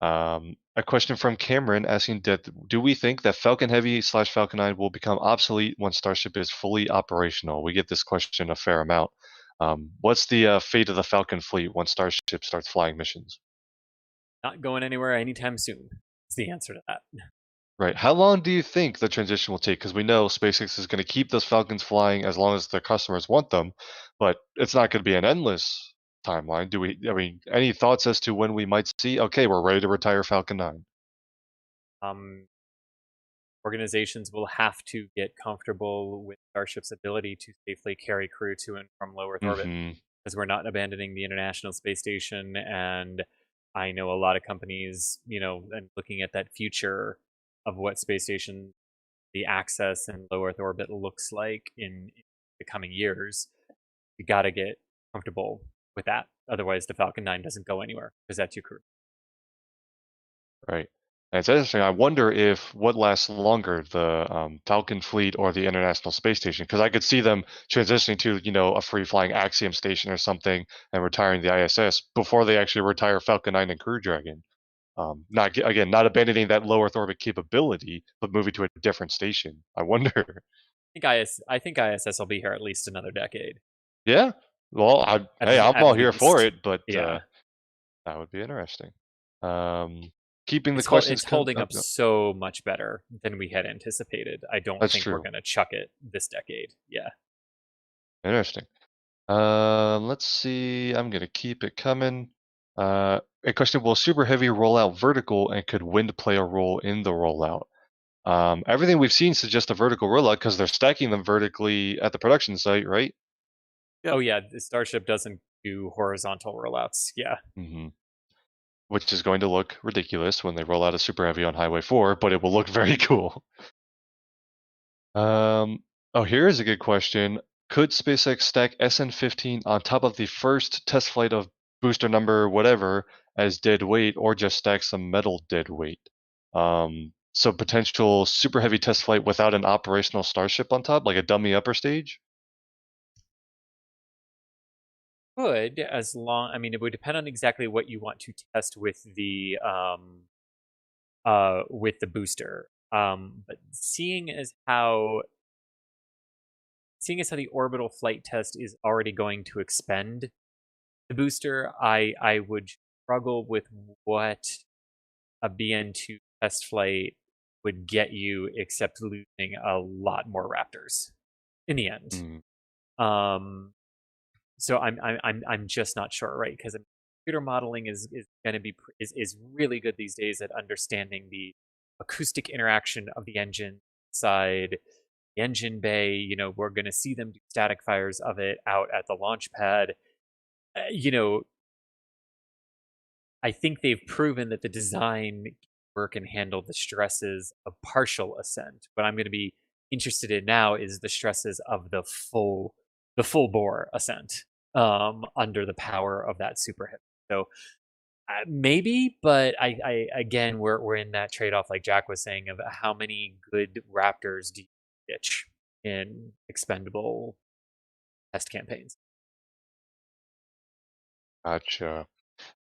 A question from Cameron asking that do we think that Falcon Heavy / Falcon 9 will become obsolete when Starship is fully operational? We get this question a fair amount. What's the fate of the Falcon fleet once Starship starts flying missions? Not going anywhere anytime soon. Is the answer to that. Right. How long do you think the transition will take? Because we know SpaceX is going to keep those Falcons flying as long as their customers want them, but it's not going to be an endless timeline. Any thoughts as to when we might see, okay, we're ready to retire Falcon 9? Organizations will have to get comfortable with Starship's ability to safely carry crew to and from low Earth orbit, because we're not abandoning the International Space Station. And I know a lot of companies, and looking at that future of what space station, the access and low Earth orbit looks like in the coming years, we got to get comfortable with that. Otherwise, the Falcon 9 doesn't go anywhere because that's your crew. Right. And it's interesting. I wonder if what lasts longer, the Falcon fleet or the International Space Station, because I could see them transitioning to, a free-flying Axiom station or something and retiring the ISS before they actually retire Falcon 9 and Crew Dragon. Not abandoning that low Earth orbit capability, but moving to a different station. I wonder. I think ISS will be here at least another decade. Yeah. Well, I'm all here for it, but yeah, that would be interesting. Keeping the questions. It's holding up so much better than we had anticipated. I don't think we're going to chuck it this decade. Yeah. Interesting. Let's see. I'm going to keep it coming. A question: will Super Heavy roll out vertical, and could wind play a role in the rollout? Everything we've seen suggests a vertical rollout because they're stacking them vertically at the production site, right? Yep. Oh yeah, the Starship doesn't do horizontal rollouts. Yeah. Which is going to look ridiculous when they roll out a Super Heavy on Highway 4, but it will look very cool. Here is a good question. Could SpaceX stack SN15 on top of the first test flight of booster number whatever as dead weight, or just stack some metal dead weight? So potential Super Heavy test flight without an operational Starship on top, like a dummy upper stage? Could, it would depend on exactly what you want to test with the booster. But seeing as how the orbital flight test is already going to expend the booster, I would struggle with what a BN2 test flight would get you, except losing a lot more Raptors in the end. So I'm just not sure, right? Because computer modeling is going to be really good these days at understanding the acoustic interaction of the engine inside the engine bay. We're going to see them do static fires of it out at the launch pad. I think they've proven that the design can work and handle the stresses of partial ascent. What I'm going to be interested in now is the stresses of the full bore ascent under the power of that Super Heavy. So maybe, but I again, we're in that trade-off, like Jack was saying, of how many good Raptors do you ditch in expendable test campaigns. Gotcha.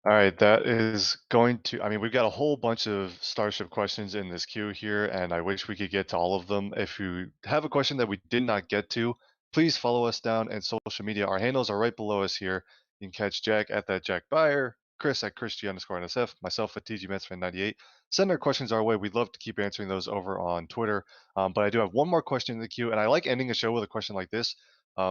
All right, that is going to. We've got a whole bunch of Starship questions in this queue here, and I wish we could get to all of them. If you have a question that we did not get to, please follow us down in social media. Our handles are right below us here. You can catch Jack at that Jack Beyer, Chris at ChrisG_NSF, myself at TGMetsFan98. Send our questions our way. We'd love to keep answering those over on Twitter. But I do have one more question in the queue, and I like ending a show with a question like this.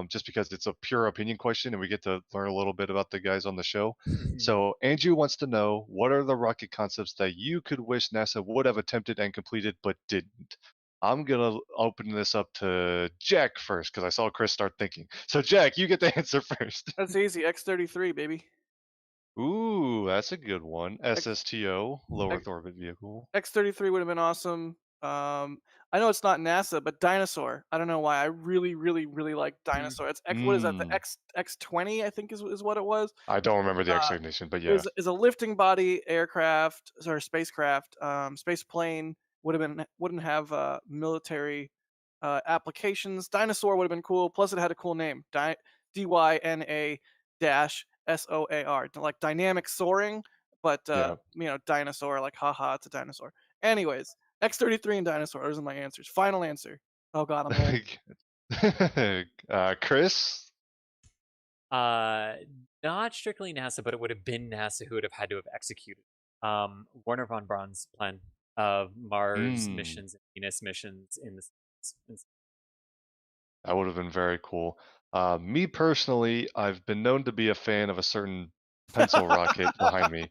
Just because it's a pure opinion question and we get to learn a little bit about the guys on the show. So Andrew wants to know, what are the rocket concepts that you could wish NASA would have attempted and completed but didn't? I'm going to open this up to Jack first because I saw Chris start thinking. So Jack, you get the answer first. That's easy. X-33, baby. Ooh, that's a good one. SSTO, low Earth orbit vehicle. X-33 would have been awesome. I know it's not NASA, but Dinosaur. I don't know why. I really, really, really like Dinosaur. It's what is that? The X-20, I think is what it was. I don't remember the explanation, but yeah. Is a lifting body aircraft or spacecraft. Space plane wouldn't have military applications. Dinosaur would have been cool. Plus, it had a cool name. DYNA SOAR, like dynamic soaring, but Yeah. dinosaur, like haha, it's a dinosaur. Anyways, X-33 and dinosaur. Those are my answers. Final answer. Oh god, I'm old. Chris? Not strictly NASA, but it would have been NASA who would have had to have executed Werner von Braun's plan of Mars Mm. missions and Venus missions in the space. That would have been very cool. Me personally, I've been known to be a fan of a certain pencil rocket behind me.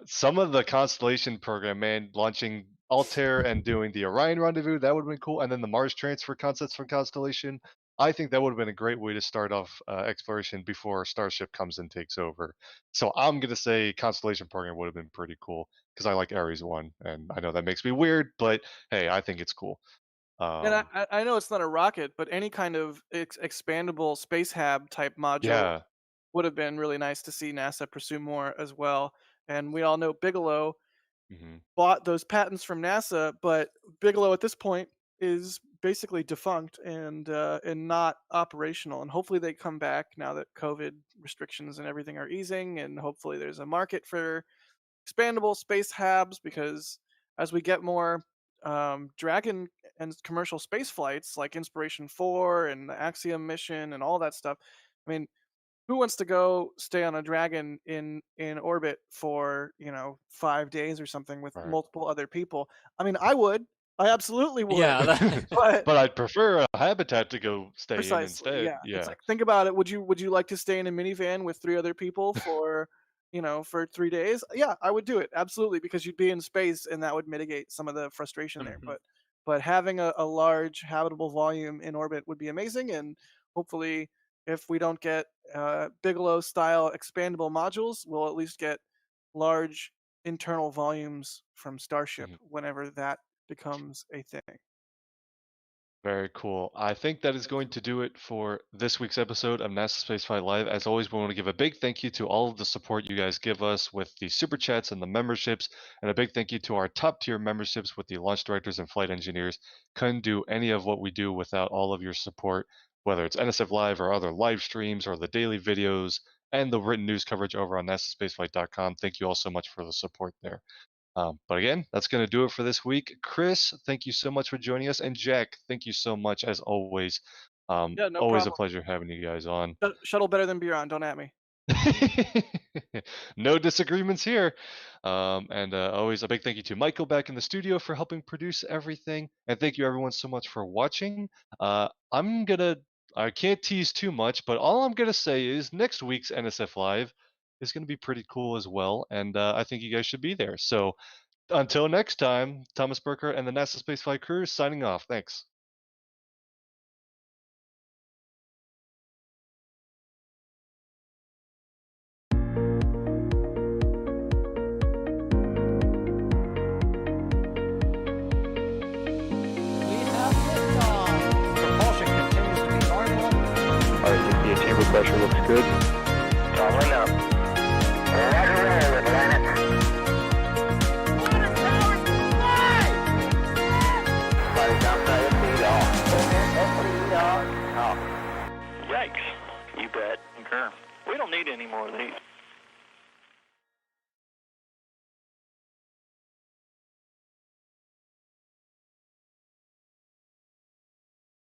Some of the constellation program, man, launching Altair and doing the Orion rendezvous, that would have been cool. And then the Mars transfer concepts from Constellation. I think that would have been a great way to start off exploration before Starship comes and takes over. So I'm going to say Constellation program would have been pretty cool because I like Ares 1. And I know that makes me weird, but hey, I think it's cool. And I know it's not a rocket, but any kind of expandable space hab type module Yeah. would have been really nice to see NASA pursue more as well. And we all know Bigelow hmm bought those patents from NASA, but Bigelow at this point is basically defunct and not operational. And hopefully they come back now that COVID restrictions and everything are easing, and hopefully there's a market for expandable space habs, because as we get more Dragon and commercial space flights like Inspiration 4 and the Axiom mission and all that stuff, I mean, who wants to go stay on a Dragon in orbit for 5 days or something with Right. multiple other people? I mean, I would. I absolutely would. Yeah, But But I'd prefer a habitat to go stay in precisely, instead. yeah. It's Yeah. like, think about it. Would you like to stay in a minivan with 3 other people for, for 3 days? Yeah, I would do it. Absolutely, because you'd be in space and that would mitigate some of the frustration there. Mhm. But having a large habitable volume in orbit would be amazing, and hopefully if we don't get Bigelow style expandable modules, we'll at least get large internal volumes from Starship Mhm. whenever that becomes a thing. Very cool. I think that is going to do it for this week's episode of NASA Spaceflight Live. As always, we want to give a big thank you to all of the support you guys give us with the super chats and the memberships, and a big thank you to our top tier memberships with the launch directors and flight engineers. Couldn't do any of what we do without all of your support, whether it's NSF Live or other live streams or the daily videos and the written news coverage over on NASASpaceflight.com. Thank you all so much for the support there. But again, that's going to do it for this week. Chris, thank you so much for joining us. And Jack, thank you so much as always. Yeah, no Always a problem. pleasure having you guys on. Shuttle better than Buran. Don't at me. No disagreements here. And always a big thank you to Michael back in the studio for helping produce everything. And thank you everyone so much for watching. I can't tease too much, but all I'm going to say is next week's NSF Live is going to be pretty cool as well. And I think you guys should be there. So until next time, Thomas Burkhardt and the NASA Spaceflight crew signing off. Thanks. Propulsion continues to be normal. The chamber pressure looks good. Following up. Roger, roll, Atlantic. Water towers, fly! Flight downside, FPD off. FPD off. Yikes. You bet. Concur. We don't need any more of these.